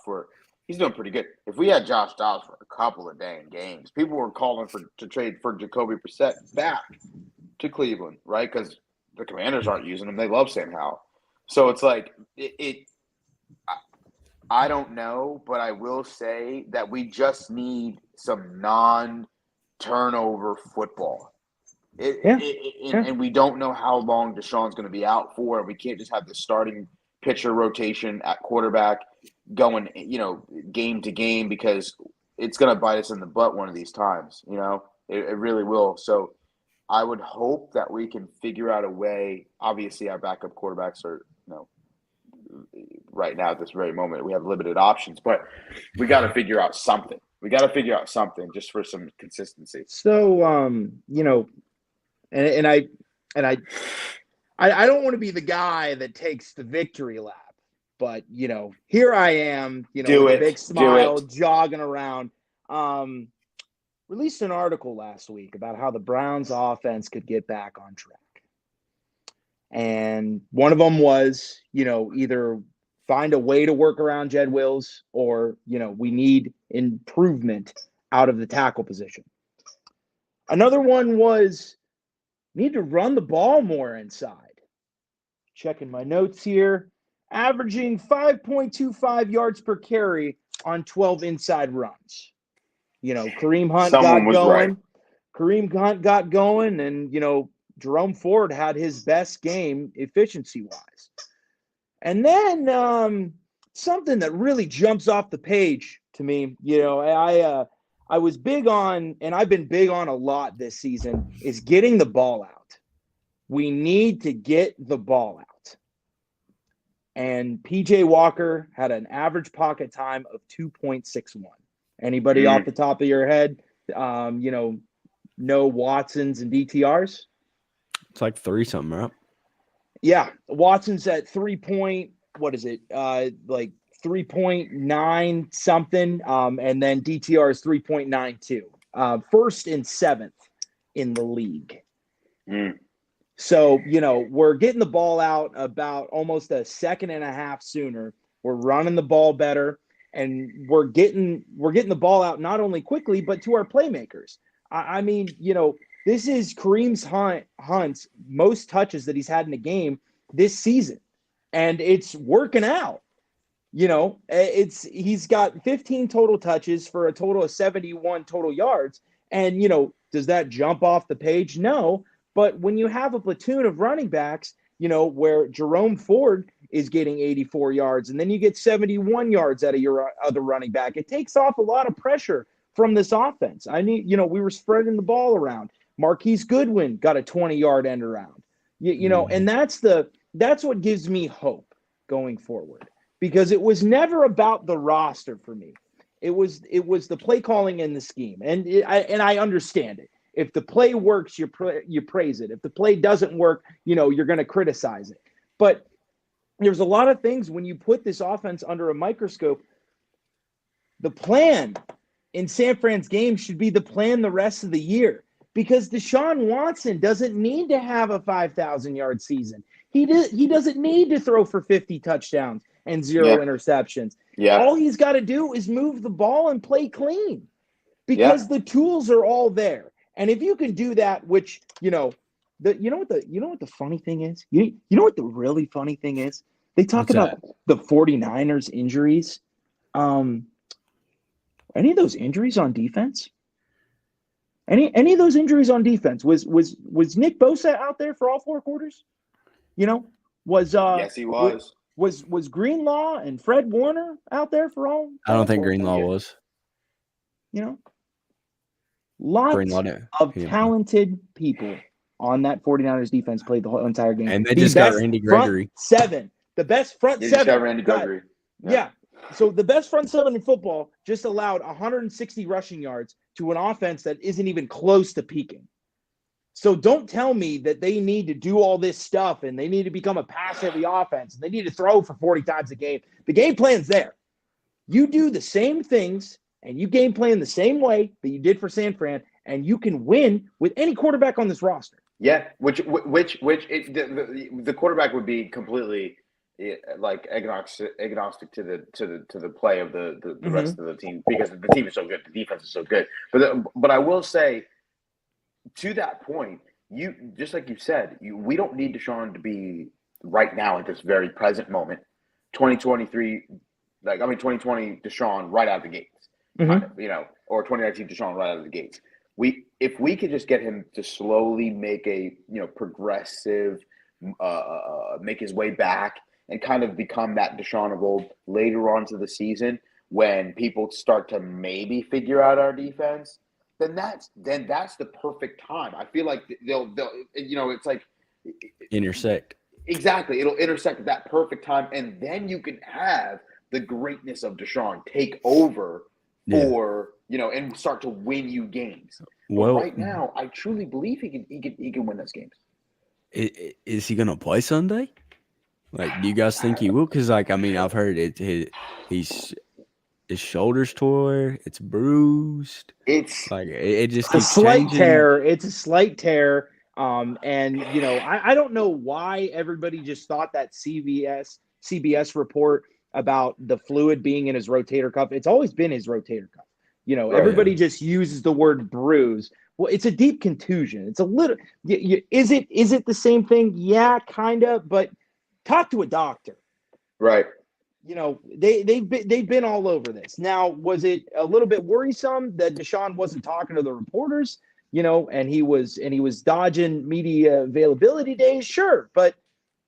[SPEAKER 3] he's doing pretty good. If we had Josh Dobbs for a couple of dang games, people were calling to trade for Jacoby Brissett back to Cleveland, right? Because the Commanders aren't using him. They love Sam Howell. So it's like I don't know, but I will say that we just need some non-turnover football. And we don't know how long Deshaun's going to be out for. We can't just have the starting pitcher rotation at quarterback going, game to game, because it's going to bite us in the butt one of these times. It really will. So I would hope that we can figure out a way. Obviously, our backup quarterbacks are, right now at this very moment, we have limited options, but we got to figure out something. We got to figure out something just for some consistency.
[SPEAKER 4] So, and I don't want to be the guy that takes the victory lap, but here I am, with a big smile, jogging around. Released an article last week about how the Browns offense could get back on track. And one of them was, either find a way to work around Jed Wills, or, we need improvement out of the tackle position. Another one was need to run the ball more inside. Checking my notes here, averaging 5.25 yards per carry on 12 inside runs. Kareem Hunt got going. Right. Kareem Hunt got going, and, Jerome Ford had his best game efficiency-wise. And then something that really jumps off the page to me, I was big on, and I've been big on a lot this season, is getting the ball out. We need to get the ball out. And PJ Walker had an average pocket time of 2.61. Anybody off the top of your head, no Watsons and DTRs?
[SPEAKER 2] It's like 3-something, right?
[SPEAKER 4] Yeah. Watson's at 3.9 something. And then DTR is 3.92. First and seventh in the league. So, we're getting the ball out about almost a second and a half sooner. We're running the ball better, and we're getting the ball out not only quickly, but to our playmakers. I mean, this is Kareem's Hunt's most touches that he's had in a game this season, and it's working out. He's got 15 total touches for a total of 71 total yards. And, does that jump off the page? No. But when you have a platoon of running backs, where Jerome Ford is getting 84 yards, and then you get 71 yards out of your other running back, it takes off a lot of pressure from this offense. We were spreading the ball around. Marquise Goodwin got a 20-yard end around. And that's what gives me hope going forward, because it was never about the roster for me. It was the play calling and the scheme, and I understand it. If the play works, you praise it. If the play doesn't work, you're going to criticize it. But there's a lot of things when you put this offense under a microscope. The plan in San Fran's game should be the plan the rest of the year, because Deshaun Watson doesn't need to have a 5,000-yard season. He doesn't need to throw for 50 touchdowns and 0 interceptions. Yeah. All he's got to do is move the ball and play clean, because the tools are all there. And if you can do that, which, you know what the funny thing is? You know what the really funny thing is? They talk about the 49ers injuries. Any of those injuries on defense? Any of those injuries on defense? Was Nick Bosa out there for all 4 quarters?
[SPEAKER 3] Yes, he was.
[SPEAKER 4] Was Greenlaw and Fred Warner out there for all?
[SPEAKER 2] I don't think Greenlaw was.
[SPEAKER 4] Lots of talented people on that 49ers defense played the whole entire game.
[SPEAKER 2] And they just got Randy Gregory.
[SPEAKER 4] The best front seven.
[SPEAKER 3] Just got Randy Gregory.
[SPEAKER 4] Yeah. So the best front seven in football just allowed 160 rushing yards to an offense that isn't even close to peaking. So don't tell me that they need to do all this stuff and they need to become a pass-heavy offense and they need to throw for 40 times a game. The game plan's there. You do the same things and you game plan the same way that you did for San Fran, and you can win with any quarterback on this roster.
[SPEAKER 3] Yeah, the quarterback would be completely like agnostic to the play of the rest of the team, because the team is so good, the defense is so good. But I will say, to that point, you just like you said, we don't need Deshaun to be right now at this very present moment. 2020 Deshaun right out of the gates, kind of, or 2019 Deshaun right out of the gates. If we could just get him to slowly make a progressive, make his way back and kind of become that Deshaun of old later on to the season, when people start to maybe figure out our defense, then that's the perfect time. I feel like they'll it's like
[SPEAKER 2] intersect.
[SPEAKER 3] Exactly, it'll intersect at that perfect time, and then you can have the greatness of Deshaun take over for and start to win you games. Well, right now, I truly believe he can win those games.
[SPEAKER 2] Is he gonna play Sunday? Like, do you guys think he will? Because I've heard his shoulders tore, it's bruised.
[SPEAKER 3] It's
[SPEAKER 2] like it just
[SPEAKER 4] a
[SPEAKER 2] keeps
[SPEAKER 4] slight
[SPEAKER 2] changing.
[SPEAKER 4] tear. It's a slight tear. And I don't know why everybody just thought that CBS report about the fluid being in his rotator cuff. It's always been his rotator cuff. Everybody just uses the word bruise. Well, it's a deep contusion. It's a little. Is it the same thing? Yeah, kind of. But talk to a doctor.
[SPEAKER 3] Right.
[SPEAKER 4] They've been all over this. Now, was it a little bit worrisome that Deshaun wasn't talking to the reporters? And he was dodging media availability days. Sure, but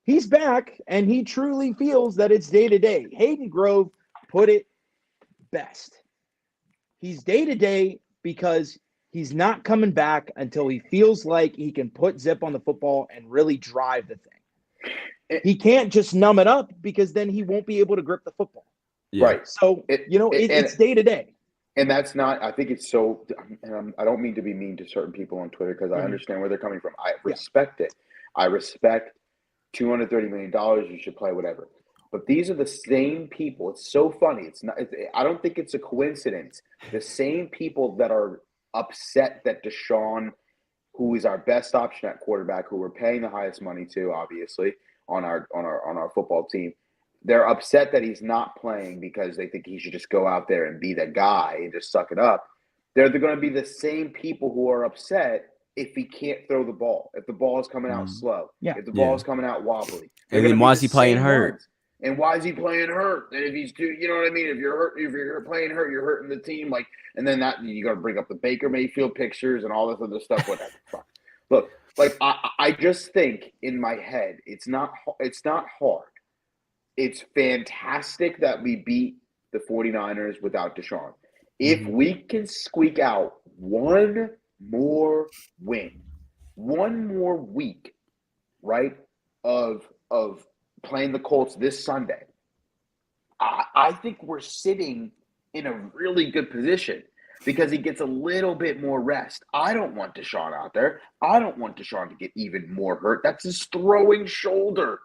[SPEAKER 4] he's back, and he truly feels that it's day to day. Hayden Grove put it best. He's day to day because he's not coming back until he feels like he can put zip on the football and really drive the thing. He can't just numb it up, because then he won't be able to grip the football.
[SPEAKER 2] Yeah.
[SPEAKER 3] Right.
[SPEAKER 4] So, it's day to day.
[SPEAKER 3] And that's not, I think it's so, and I don't mean to be mean to certain people on Twitter, because I understand where they're coming from. I respect it. I respect $230 million. You should play whatever. But these are the same people. It's so funny. I don't think it's a coincidence. The same people that are upset that Deshaun, who is our best option at quarterback, who we're paying the highest money to, obviously, on our football team, they're upset that he's not playing because they think he should just go out there and be that guy and just suck it up. They're going to be the same people who are upset if he can't throw the ball, if the ball is coming out slow, if the ball is coming out wobbly.
[SPEAKER 2] And then why is he playing hurt?
[SPEAKER 3] And why is he playing hurt? And if he's you know what I mean? If you're hurt, if you're playing hurt, you're hurting the team. And then that you got to bring up the Baker Mayfield pictures and all this other stuff. Whatever. Look, I just think in my head, it's not hard. It's fantastic that we beat the 49ers without Deshaun. If we can squeak out one more win, one more week, right, of playing the Colts this Sunday, I think we're sitting in a really good position, because he gets a little bit more rest. I don't want Deshaun out there. I don't want Deshaun to get even more hurt. That's his throwing shoulder.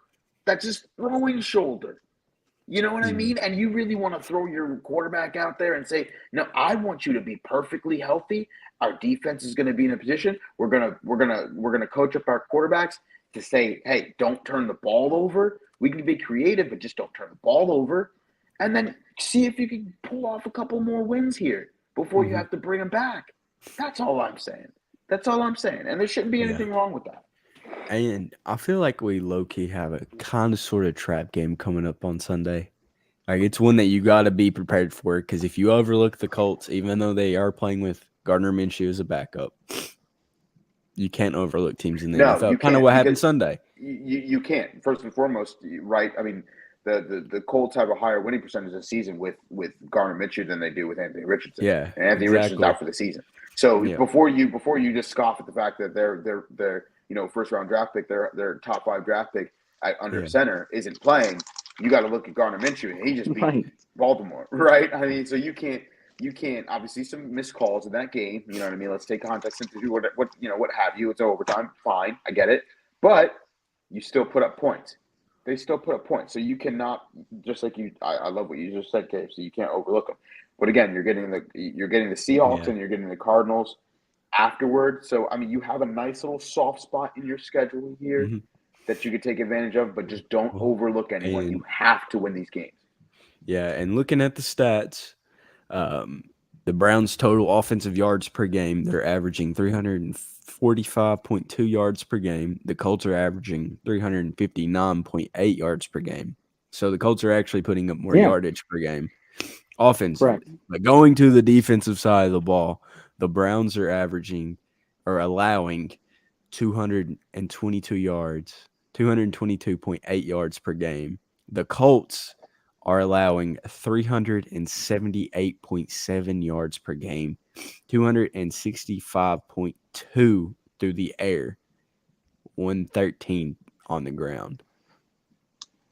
[SPEAKER 3] You know what I mean? And you really want to throw your quarterback out there and say, no, I want you to be perfectly healthy. Our defense is going to be in a position. We're gonna coach up our quarterbacks to say, hey, don't turn the ball over. We can be creative, but just don't turn the ball over. And then see if you can pull off a couple more wins here before you have to bring them back. That's all I'm saying. And there shouldn't be anything wrong with that.
[SPEAKER 2] And I feel like we low-key have a kind of sort of trap game coming up on Sunday. Like, it's one that you got to be prepared for, because if you overlook the Colts, even though they are playing with Gardner Minshew as a backup, you can't overlook teams in the NFL. Kind of what happened Sunday.
[SPEAKER 3] You can't. First and foremost, right? I mean, the Colts have a higher winning percentage this season with Gardner Minshew than they do with Anthony Richardson.
[SPEAKER 2] Yeah,
[SPEAKER 3] and Anthony Richardson's out for the season. So before you just scoff at the fact that they're first round draft pick, their top 5 draft pick at under center isn't playing, you got to look at Gardner Minshew, and he just beat Baltimore, right? I mean, so you can't you can't obviously some missed calls in that game. You know what I mean? Let's take context into what what have you. It's overtime, fine, I get it, but you still put up points. They still put up points, so you cannot just like you. I love what you just said, Cave. So you can't overlook them. But again, you're getting the Seahawks and you're getting the Cardinals afterward. So I mean, you have a nice little soft spot in your schedule here that you could take advantage of, but just don't overlook anyone. You have to win these games.
[SPEAKER 2] Yeah, and looking at the stats, the Browns' total offensive yards per game, they're averaging 345.2 yards per game. The Colts are averaging 359.8 yards per game. So the Colts are actually putting up more yardage per game. Offensively. But going to the defensive side of the ball, the Browns are averaging or allowing 222 yards, 222.8 yards per game. The Colts are allowing 378.7 yards per game, 265.2 through the air, 113 on the ground.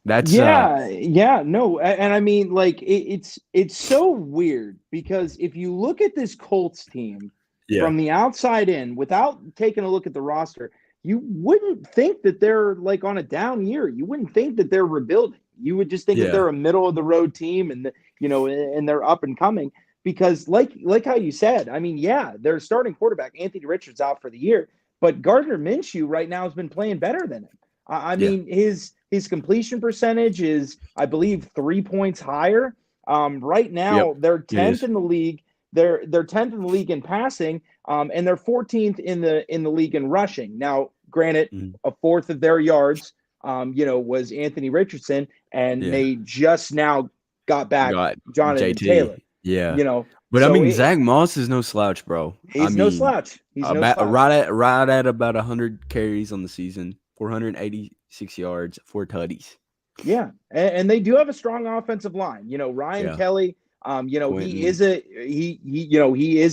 [SPEAKER 2] That's
[SPEAKER 4] no, and I mean, like it's so weird because if you look at this Colts team from the outside in, without taking a look at the roster, you wouldn't think that they're like on a down year. You wouldn't think that they're rebuilding. You would just think that they're a middle of the road team and and they're up and coming because like how you said, I mean, their starting quarterback, Anthony Richards, out for the year, but Gardner Minshew right now has been playing better than him. I mean, his completion percentage is, I believe, 3 points higher. Right now, they're 10th in the league. They're 10th in the league in passing, and they're 14th in the league in rushing. Now, granted, a fourth of their yards, was Anthony Richardson, and they just now got back Jonathan Taylor.
[SPEAKER 2] Yeah, but so I mean, Zach Moss is no slouch, bro.
[SPEAKER 4] He's no slouch. He's no slouch.
[SPEAKER 2] Right at about 100 carries on the season, 486 yards, 4 tutties.
[SPEAKER 4] Yeah, and they do have a strong offensive line. Ryan Kelly. He is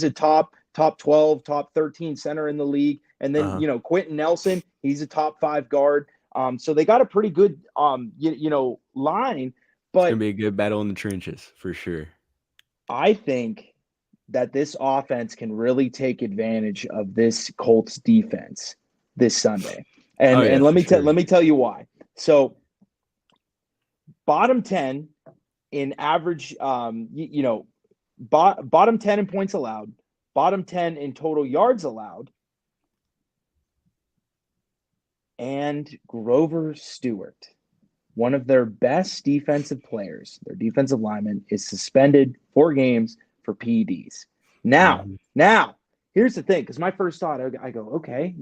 [SPEAKER 4] a top 12, top 13 center in the league, and then Quentin Nelson, he's a top 5 guard. So they got a pretty good line. But
[SPEAKER 2] it's gonna be a good battle in the trenches for sure.
[SPEAKER 4] I think that this offense can really take advantage of this Colts defense this Sunday. And let me tell you why. So bottom 10 in average, bottom 10 in points allowed, bottom 10 in total yards allowed, and Grover Stewart, one of their best defensive players, their defensive lineman, is suspended 4 games for PEDs. Now, here's the thing, because my first thought, I go, okay,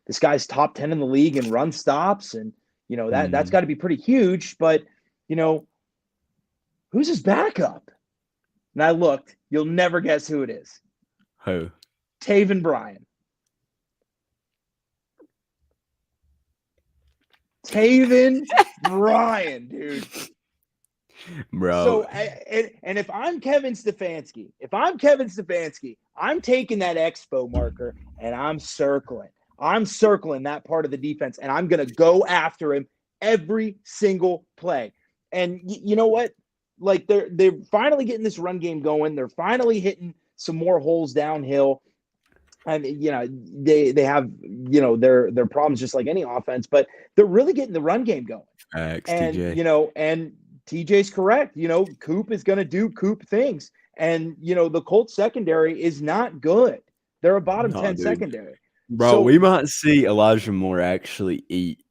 [SPEAKER 4] this guy's top 10 in the league in run stops, and that's got to be pretty huge. But who's his backup? And I looked. You'll never guess who it is.
[SPEAKER 2] Who?
[SPEAKER 4] Taven Bryan. Taven Bryan, dude.
[SPEAKER 2] Bro.
[SPEAKER 4] So, and if I'm Kevin Stefanski, I'm taking that expo marker and I'm circling that part of the defense, and I'm going to go after him every single play. And you know what? Like they're finally getting this run game going. They're finally hitting some more holes downhill. And they have their problems just like any offense, but they're really getting the run game going.
[SPEAKER 2] TJ.
[SPEAKER 4] And TJ's correct. Coop is going to do Coop things, and the Colts secondary is not good. They're a bottom 10 secondary.
[SPEAKER 2] Bro, so, we might see Elijah Moore actually eat.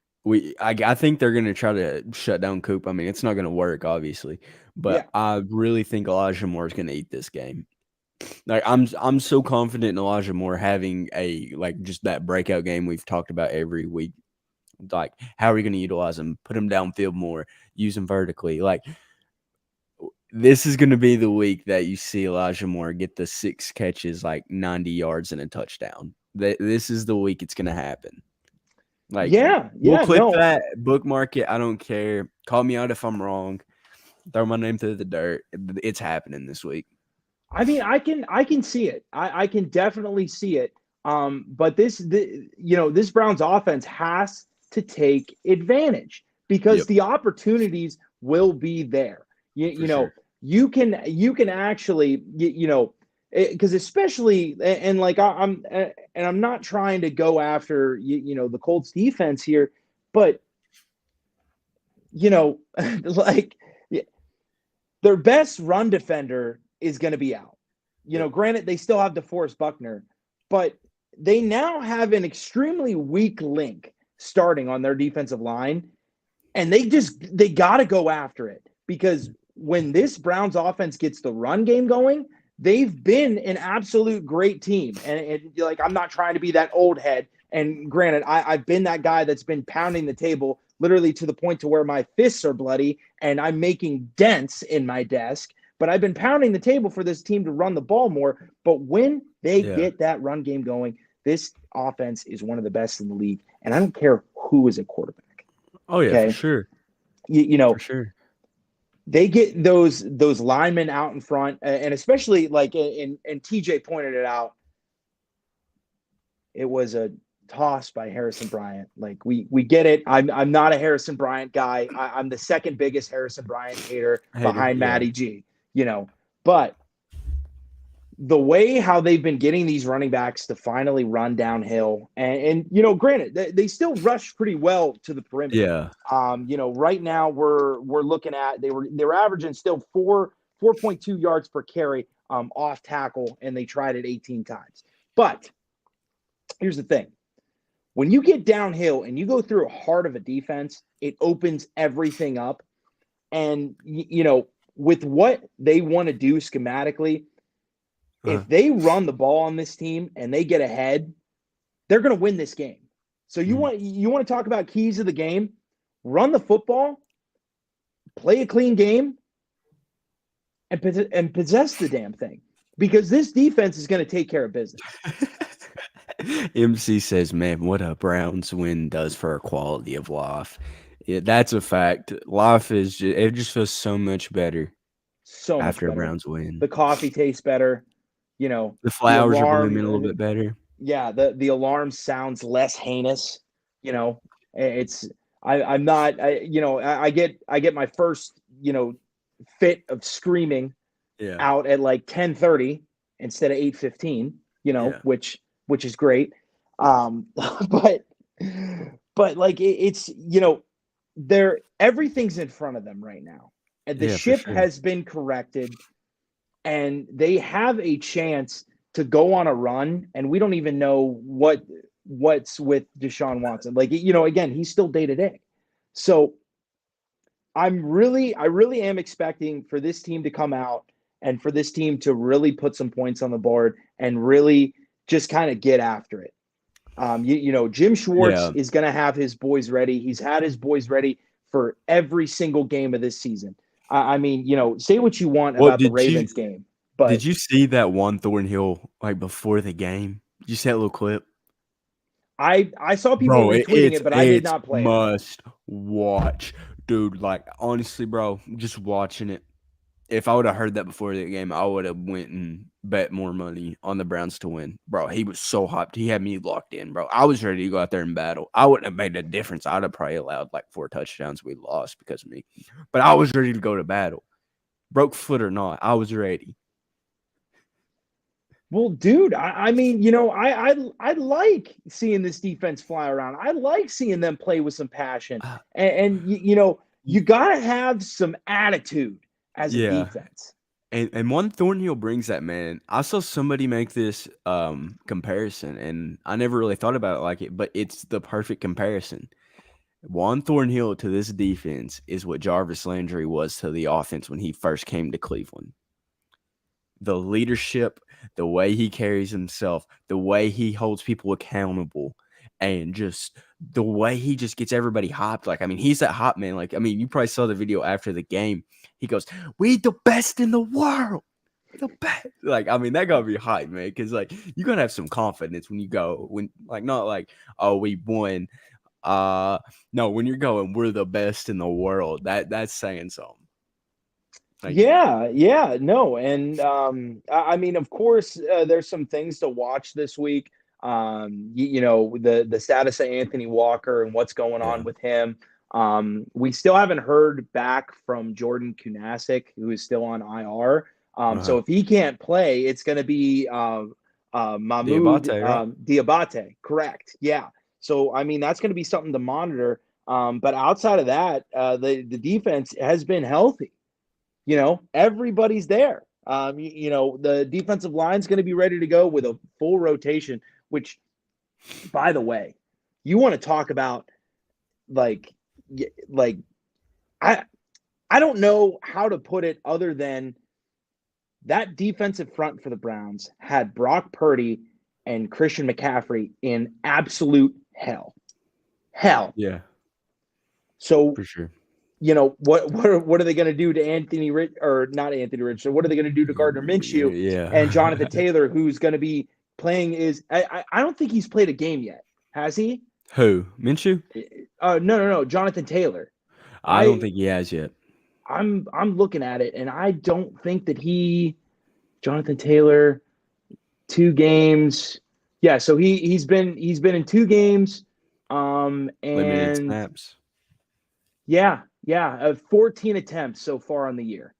[SPEAKER 2] I think they're going to try to shut down Coop. I mean, it's not going to work, obviously, but I really think Elijah Moore is going to eat this game. Like I'm so confident in Elijah Moore having just that breakout game we've talked about every week. Like, how are we going to utilize him? Put him downfield more, use him vertically. Like, this is going to be the week that you see Elijah Moore get the 6 catches, like 90 yards and a touchdown. This is the week it's going to happen. Like, we'll clip that, bookmark it. I don't care. Call me out if I'm wrong. Throw my name through the dirt. It's happening this week.
[SPEAKER 4] I mean, I can see it. I can definitely see it. But this Browns offense has to take advantage because the opportunities will be there. you can actually, because especially, and like I'm not trying to go after the Colts defense here, but like their best run defender is going to be out. Granted, they still have DeForest Buckner, but they now have an extremely weak link starting on their defensive line, and they got to go after it, because when this Browns offense gets the run game going, they've been an absolute great team. And like, I'm not trying to be that old head. And granted, I've been that guy that's been pounding the table literally to the point to where my fists are bloody and I'm making dents in my desk. But I've been pounding the table for this team to run the ball more. But when they get that run game going, this offense is one of the best in the league. And I don't care who is a quarterback.
[SPEAKER 2] Oh, yeah,
[SPEAKER 4] okay?
[SPEAKER 2] For sure.
[SPEAKER 4] For
[SPEAKER 2] sure.
[SPEAKER 4] They get those linemen out in front, and especially like, and TJ pointed it out, it was a toss by Harrison Bryant. Like, we get it. I'm not a Harrison Bryant guy. I'm the second biggest Harrison Bryant hater behind Matty G. But the way how they've been getting these running backs to finally run downhill, and granted, they still rush pretty well to the perimeter.
[SPEAKER 2] Yeah.
[SPEAKER 4] Right now we're looking at they were averaging still 4.2 yards per carry off tackle, and they tried it 18 times. But here's the thing. When you get downhill and you go through a heart of a defense, it opens everything up. And with what they want to do schematically, if they run the ball on this team and they get ahead, they're going to win this game. So you want to talk about keys of the game? Run the football, play a clean game, and possess the damn thing, because this defense is going to take care of business.
[SPEAKER 2] MC says, "Man, what a Browns win does for our quality of life." Yeah, that's a fact. Life is it just feels so much better.
[SPEAKER 4] So much
[SPEAKER 2] after
[SPEAKER 4] better.
[SPEAKER 2] a Browns win.
[SPEAKER 4] The coffee tastes better.
[SPEAKER 2] The flowers are blooming a little bit better.
[SPEAKER 4] Yeah, the alarm sounds less heinous. It's I'm not. I get my first fit of screaming out at like 10:30 instead of 8:15. Which is great. But like it's everything's in front of them right now, and the ship has been corrected. And they have a chance to go on a run, and we don't even know what's with Deshaun Watson. Like, again, he's still day to day. So I really am expecting for this team to come out and for this team to really put some points on the board and really just kind of get after it. Jim Schwartz is going to have his boys ready. He's had his boys ready for every single game of this season. I mean, say what you want about the Ravens game, but
[SPEAKER 2] did you see that one Thornhill like before the game? Did you see that little clip?
[SPEAKER 4] I saw people retweeting it, but I did not play it.
[SPEAKER 2] Must watch, dude. Like, honestly, bro, just watching it. If I would have heard that before the game, I would have went and bet more money on the Browns to win. Bro, he was so hyped. He had me locked in, bro. I was ready to go out there and battle. I wouldn't have made a difference. I'd have probably allowed like 4 touchdowns. We lost because of me. But I was ready to go to battle. Broke foot or not, I was ready.
[SPEAKER 4] Well, dude, I mean, I like seeing this defense fly around. I like seeing them play with some passion. And you got to have some attitude as a defense.
[SPEAKER 2] And one Thornhill brings that, man. I saw somebody make this comparison, and I never really thought about it like it, but it's the perfect comparison. Juan Thornhill to this defense is what Jarvis Landry was to the offense when he first came to Cleveland. The leadership, the way he carries himself, the way he holds people accountable, and just the way he just gets everybody hyped. Like, I mean, he's that hot man. Like, I mean, you probably saw the video after the game. He goes, "We the best in the world. The best." Like, I mean, that gotta be hype, man. Because, like, you gotta have some confidence when you go. When, like, not like, "Oh, we won." No, when you're going, "We're the best in the world." That's saying something.
[SPEAKER 4] No, and I mean, of course, there's some things to watch this week. The status of Anthony Walker and what's going on with him. We still haven't heard back from Jordan Kunasek, who is still on IR. So if he can't play, it's going to be Mahmoud
[SPEAKER 2] Diabate, right?
[SPEAKER 4] Diabate. Correct. Yeah. So, I mean, that's going to be something to monitor. But outside of that, the defense has been healthy. You know, everybody's there. You know, the defensive line's going to be ready to go with a full rotation, which, by the way, you want to talk about like I don't know how to put it other than that defensive front for the Browns had Brock Purdy and Christian McCaffrey in absolute hell.
[SPEAKER 2] Yeah,
[SPEAKER 4] So,
[SPEAKER 2] for sure.
[SPEAKER 4] you know, what are they going to do to Anthony Rich or not Anthony Rich? So what are they going to do to Gardner Minshew
[SPEAKER 2] Yeah.
[SPEAKER 4] and Jonathan Taylor, who's going to be playing? I don't think he's played a game yet, has he?
[SPEAKER 2] Who? Minshew?
[SPEAKER 4] No. Jonathan Taylor.
[SPEAKER 2] I don't think he has yet.
[SPEAKER 4] I'm looking at it, and I don't think that Jonathan Taylor, 2 games. Yeah, so he's been in 2 games.
[SPEAKER 2] Limited
[SPEAKER 4] And
[SPEAKER 2] snaps.
[SPEAKER 4] yeah, 14 attempts so far on the year.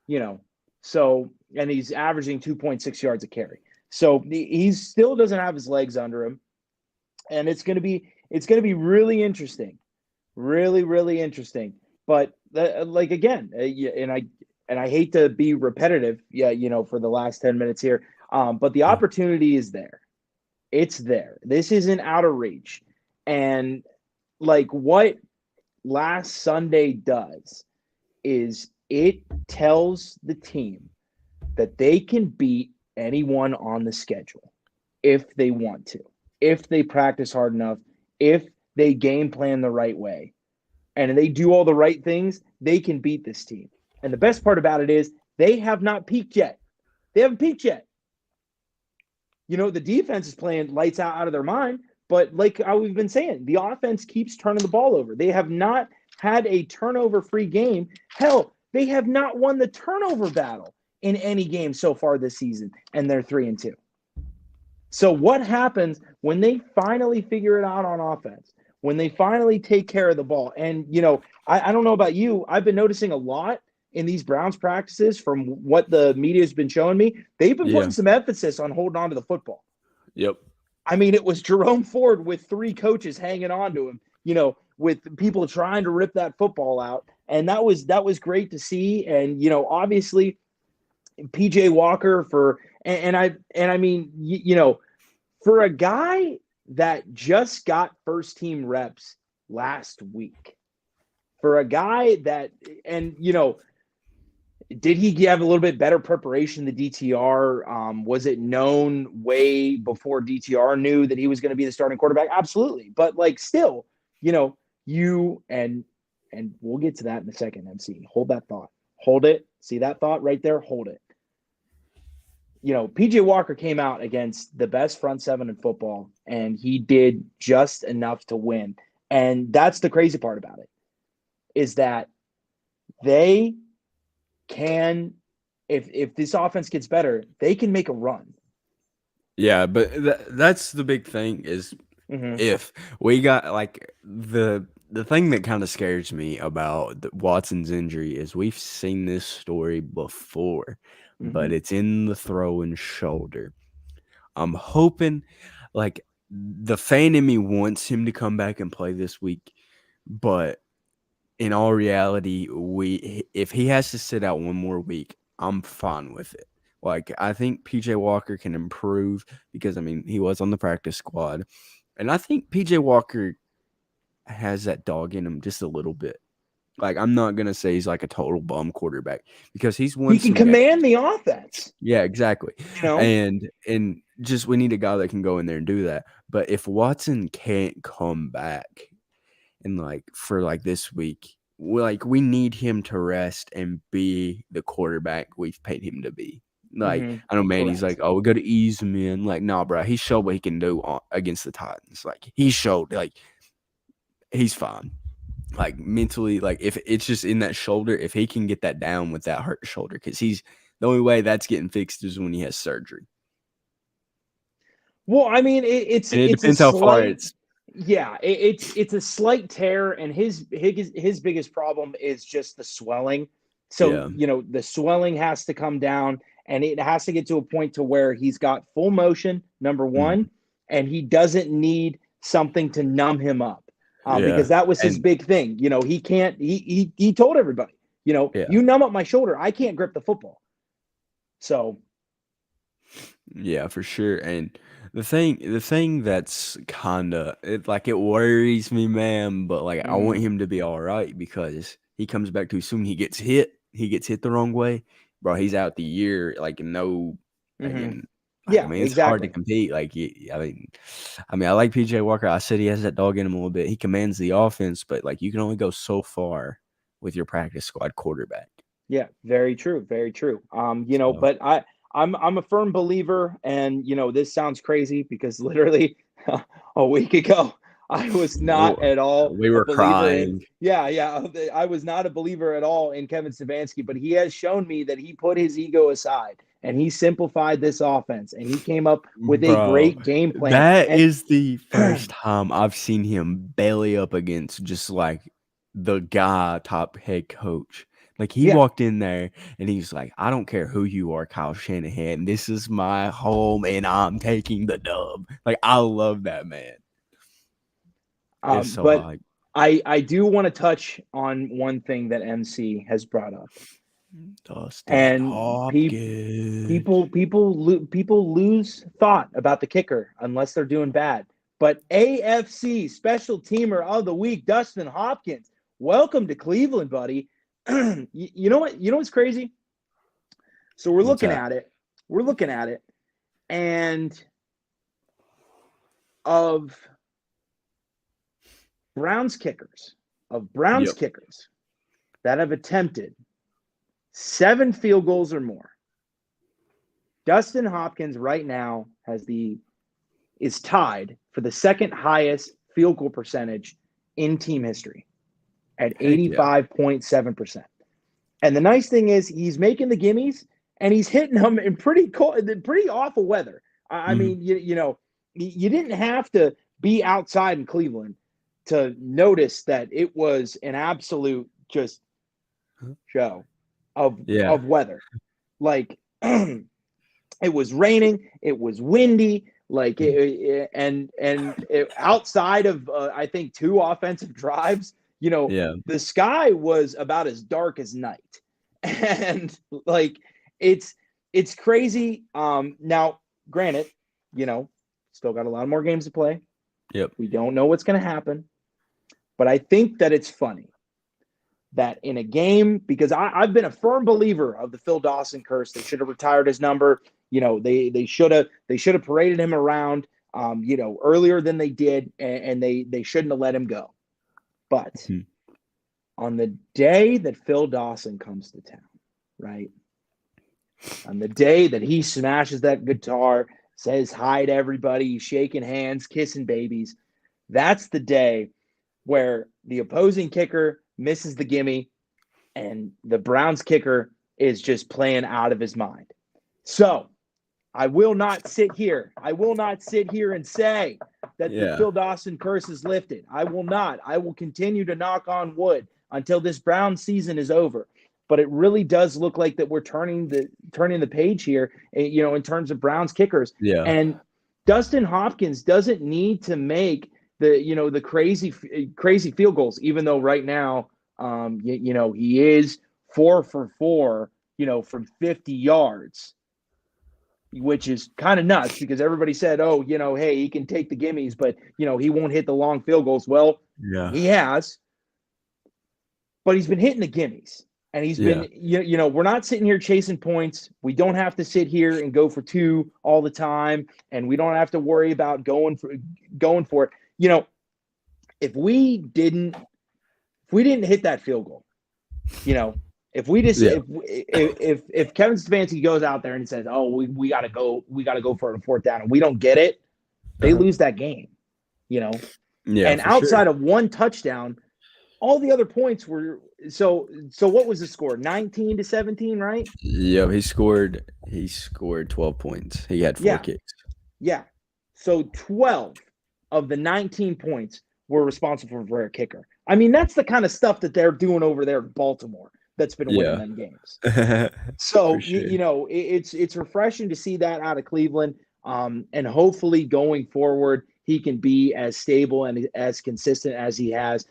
[SPEAKER 4] You know, so and he's averaging 2.6 yards a carry. So he still doesn't have his legs under him, and it's going to be really interesting, really interesting. But like again, and I hate to be repetitive, you know, for the last 10 minutes here, but the opportunity is there. It's there. This isn't out of reach, and like what last Sunday does is it tells the team that they can beat anyone on the schedule if they want to, if they practice hard enough, if they game plan the right way, and they do all the right things, they can beat this team. And the best part about it is they have not peaked yet. They haven't peaked yet. You know, the defense is playing lights out of their mind, but like we've been saying, the offense keeps turning the ball over. They have not had a turnover-free game. Hell, they have not won the turnover battle in any game so far this season, and they're 3-2. So what happens when they finally figure it out on offense? When they finally take care of the ball? And, you know, I don't know about you. I've been noticing a lot in these Browns practices from what the media has been showing me. They've been putting some emphasis on holding on to the football.
[SPEAKER 2] Yep.
[SPEAKER 4] I mean, it was Jerome Ford with 3 coaches hanging on to him, you know, with people trying to rip that football out. And that was great to see. And, you know, obviously PJ Walker I mean, you know, for a guy that just got first team reps last week, for a guy that, and, you know, did he have a little bit better preparation, the DTR? Was it known way before DTR knew that he was going to be the starting quarterback? Absolutely. But like still, you know, and we'll get to that in a second, MC. Hold that thought. Hold it. See that thought right there? Hold it. You know, PJ Walker came out against the best front 7 in football, and he did just enough to win. And that's the crazy part about it, is that they can, if this offense gets better, they can make a run.
[SPEAKER 2] Yeah, but that's the big thing is if we got like the thing that kind of scares me about Watson's injury is we've seen this story before, but it's in the throwing shoulder. I'm hoping, like, the fan in me wants him to come back and play this week, but in all reality, if he has to sit out one more week, I'm fine with it. Like, I think PJ Walker can improve because, I mean, he was on the practice squad. And I think PJ Walker has that dog in him just a little bit. Like, I'm not going to say he's like a total bum quarterback because he's won.
[SPEAKER 4] He can command the offense.
[SPEAKER 2] Yeah, exactly.
[SPEAKER 4] You know?
[SPEAKER 2] And just we need a guy that can go in there and do that. But if Watson can't come back and like for like this week, we need him to rest and be the quarterback we've paid him to be. Like, I know Manny's like, oh, we got to ease him in. Like, no, bro, he showed what he can do against the Titans. Like, he showed, like, he's fine. Like, mentally, like, if it's just in that shoulder, if he can get that down with that hurt shoulder, because the only way that's getting fixed is when he has surgery.
[SPEAKER 4] Well, I mean, it depends
[SPEAKER 2] how far it's.
[SPEAKER 4] Yeah, it's a slight tear, and his biggest problem is just the swelling. So
[SPEAKER 2] Yeah.
[SPEAKER 4] the swelling has to come down, and it has to get to a point to where he's got full motion. Number one, and he doesn't need something to numb him up, because that was his
[SPEAKER 2] And
[SPEAKER 4] big thing. He can't. He told everybody,
[SPEAKER 2] yeah.
[SPEAKER 4] you numb up my shoulder, I can't grip the football. So
[SPEAKER 2] Yeah, for sure. And the thing that's kinda it worries me, man, but like I want him to be all right because he comes back too soon. He gets hit the wrong way, bro. He's out the year, like no, again. Like, I
[SPEAKER 4] yeah,
[SPEAKER 2] mean, it's hard to
[SPEAKER 4] exactly.
[SPEAKER 2] compete. Like, I like PJ Walker. I said he has that dog in him a little bit. He commands the offense, but like you can only go so far with your practice squad quarterback.
[SPEAKER 4] Yeah, very true, very true.
[SPEAKER 2] So,
[SPEAKER 4] But I'm a firm believer, and this sounds crazy because literally a week ago I was not at all
[SPEAKER 2] we
[SPEAKER 4] a
[SPEAKER 2] were
[SPEAKER 4] believer in.
[SPEAKER 2] crying.
[SPEAKER 4] Yeah, I was not a believer at all in Kevin Stefanski, but he has shown me that he put his ego aside and he simplified this offense and he came up with a
[SPEAKER 2] Bro,
[SPEAKER 4] great game plan.
[SPEAKER 2] that
[SPEAKER 4] And
[SPEAKER 2] is the first time I've seen him belly up against just like the guy top head coach. Like he
[SPEAKER 4] yeah,
[SPEAKER 2] walked in there and he's like, I don't care who you are, Kyle Shanahan. This is my home and I'm taking the dub. Like I love that man. It's so
[SPEAKER 4] but
[SPEAKER 2] hype.
[SPEAKER 4] I do want to touch on one thing that MC has brought up.
[SPEAKER 2] Dustin
[SPEAKER 4] And
[SPEAKER 2] Hopkins.
[SPEAKER 4] people lose thought about the kicker unless they're doing bad. But AFC Special Teamer of the Week, Dustin Hopkins, welcome to Cleveland, buddy. You know what? You know what's crazy? So we're
[SPEAKER 2] What's
[SPEAKER 4] looking
[SPEAKER 2] that?
[SPEAKER 4] at it. We're looking at it, and of Browns kickers
[SPEAKER 2] Yep.
[SPEAKER 4] that have attempted 7 field goals or more, Dustin Hopkins right now is tied for the second highest field goal percentage in team history at
[SPEAKER 2] Heck yeah.
[SPEAKER 4] 85.7%. And the nice thing is he's making the gimmies and he's hitting them in pretty awful weather. I mean, you didn't have to be outside in Cleveland to notice that it was an absolute just show of weather. Like it was raining, it was windy, like outside of I think 2 offensive drives,
[SPEAKER 2] Yeah.
[SPEAKER 4] the sky was about as dark as night. And like it's crazy. Now granted, still got a lot more games to play.
[SPEAKER 2] Yep.
[SPEAKER 4] We don't know what's going to happen, but I think that it's funny that in a game, because I've been a firm believer of the Phil Dawson curse. They should have retired his number. They should have paraded him around, earlier than they did, and they shouldn't have let him go. But on the day that Phil Dawson comes to town, right? On the day that he smashes that guitar, says hi to everybody, shaking hands, kissing babies, that's the day where the opposing kicker misses the gimme and the Browns kicker is just playing out of his mind. So I will not sit here and say that the Phil Dawson curse is lifted. I will not. I will continue to knock on wood until this Brown season is over. But it really does look like that we're turning the page here, in terms of Browns kickers.
[SPEAKER 2] Yeah.
[SPEAKER 4] And Dustin Hopkins doesn't need to make the crazy field goals, even though right now, he is 4 for 4, from 50 yards, which is kind of nuts because everybody said, oh, hey, he can take the gimmies, but, he won't hit the long field goals. Well, he has, but he's been hitting the gimmies. And he's been, we're not sitting here chasing points. We don't have to sit here and go for 2 all the time. And we don't have to worry about going for it. If we didn't hit that field goal, if we just, if Kevin Stefanski goes out there and says, oh, we got to go for a 4th down and we don't get it, they lose that game, and outside of 1 touchdown, all the other points were so what was the score? 19-17, right?
[SPEAKER 2] Yeah, he scored 12 points. He had 4 kicks.
[SPEAKER 4] Yeah. So 12 of the 19 points were responsible for a kicker. I mean, that's the kind of stuff that they're doing over there in Baltimore that's been winning them games. So,
[SPEAKER 2] For sure.
[SPEAKER 4] you know, it's refreshing to see that out of Cleveland. And hopefully going forward, he can be as stable and as consistent as he has,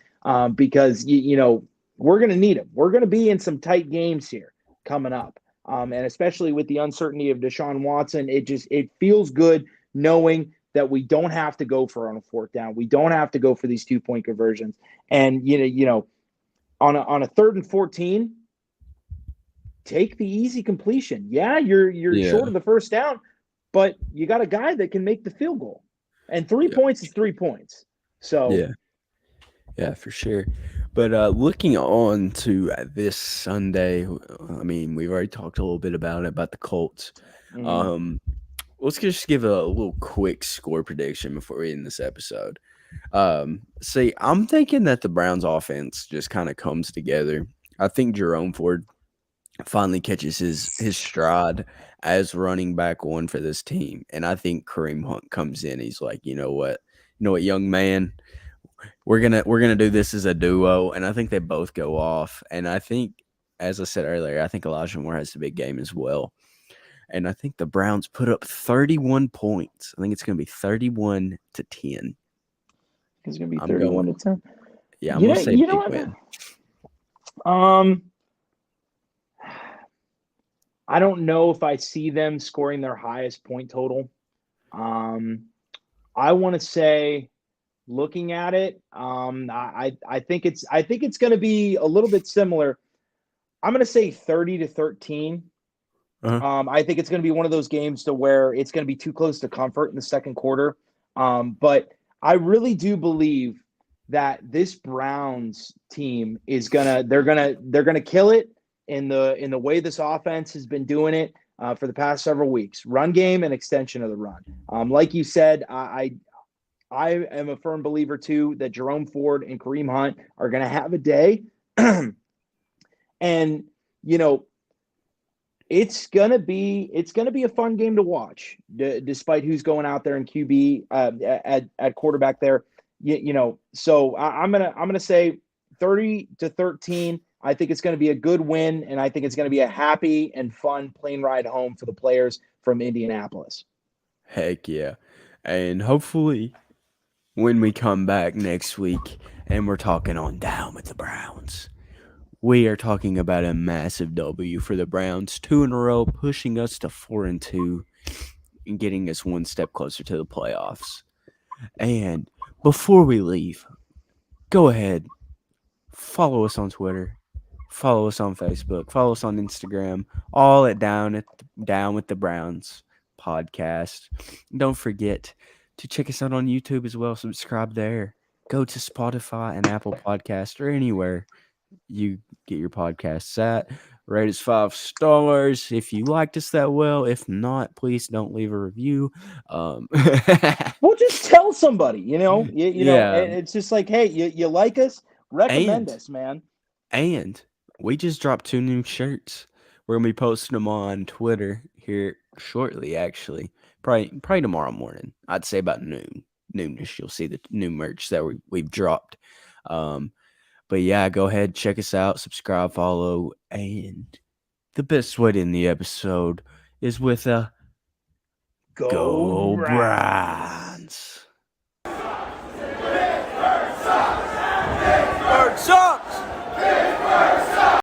[SPEAKER 4] because, you know, we're going to need him. We're going to be in some tight games here coming up. And especially with the uncertainty of Deshaun Watson, it feels good knowing that we don't have to go for on a fourth down. We don't have to go for these 2-point conversions. And, you know, on a 3rd and 14, take the easy completion. Yeah, you're short of the first down, but you got a guy that can make the field goal. And 3 points is 3 points. So
[SPEAKER 2] yeah, for sure. But looking on to this Sunday, I mean, we've already talked a little bit about the Colts. Let's just give a little quick score prediction before we end this episode. See, I'm thinking that the Browns offense just kind of comes together. I think Jerome Ford finally catches his stride as running back one for this team. And I think Kareem Hunt comes in. He's like, you know what, young man, we're gonna do this as a duo. And I think they both go off. And I think, as I said earlier, I think Elijah Moore has a big game as well. And I think the Browns put up 31 points. I think it's going to be 31-10.
[SPEAKER 4] It's going to be 31-10.
[SPEAKER 2] Yeah, I'm going to say big win.
[SPEAKER 4] I don't know if I see them scoring their highest point total. I want to say, looking at it, I think it's going to be a little bit similar. I'm going to say 30-13. I think it's going to be one of those games to where it's going to be too close to comfort in the second quarter. But I really do believe that this Browns team is they're gonna kill it in the way this offense has been doing it for the past several weeks. Run game and extension of the run. Like you said, I am a firm believer too that Jerome Ford and Kareem Hunt are going to have a day. And, you know, it's gonna be a fun game to watch, despite who's going out there in QB at quarterback there. You know, so I'm gonna say 30-13. I think it's going to be a good win, and I think it's going to be a happy and fun plane ride home for the players from Indianapolis.
[SPEAKER 2] Heck yeah. And hopefully when we come back next week and we're talking on Down with the Browns, we are talking about a massive W for the Browns, 2 in a row, pushing us to 4-2 and getting us one step closer to the playoffs. And before we leave, go ahead, follow us on Twitter, follow us on Facebook, follow us on Instagram, all at Down with the Browns podcast. Don't forget to check us out on YouTube as well. Subscribe there. Go to Spotify and Apple Podcast or anywhere you get your podcasts at. Rate us 5 stars if you liked us that well. If not, please don't leave a review.
[SPEAKER 4] Well, just tell somebody, you know, you know, it's just like, hey, you like us, recommend us, man.
[SPEAKER 2] And we just dropped 2 new shirts. We're gonna be posting them on Twitter here shortly, actually. Probably tomorrow morning. I'd say about noonish. You'll see the new merch that we've dropped. But yeah, go ahead, check us out, subscribe, follow, and the best way to end the episode is with a Go Browns.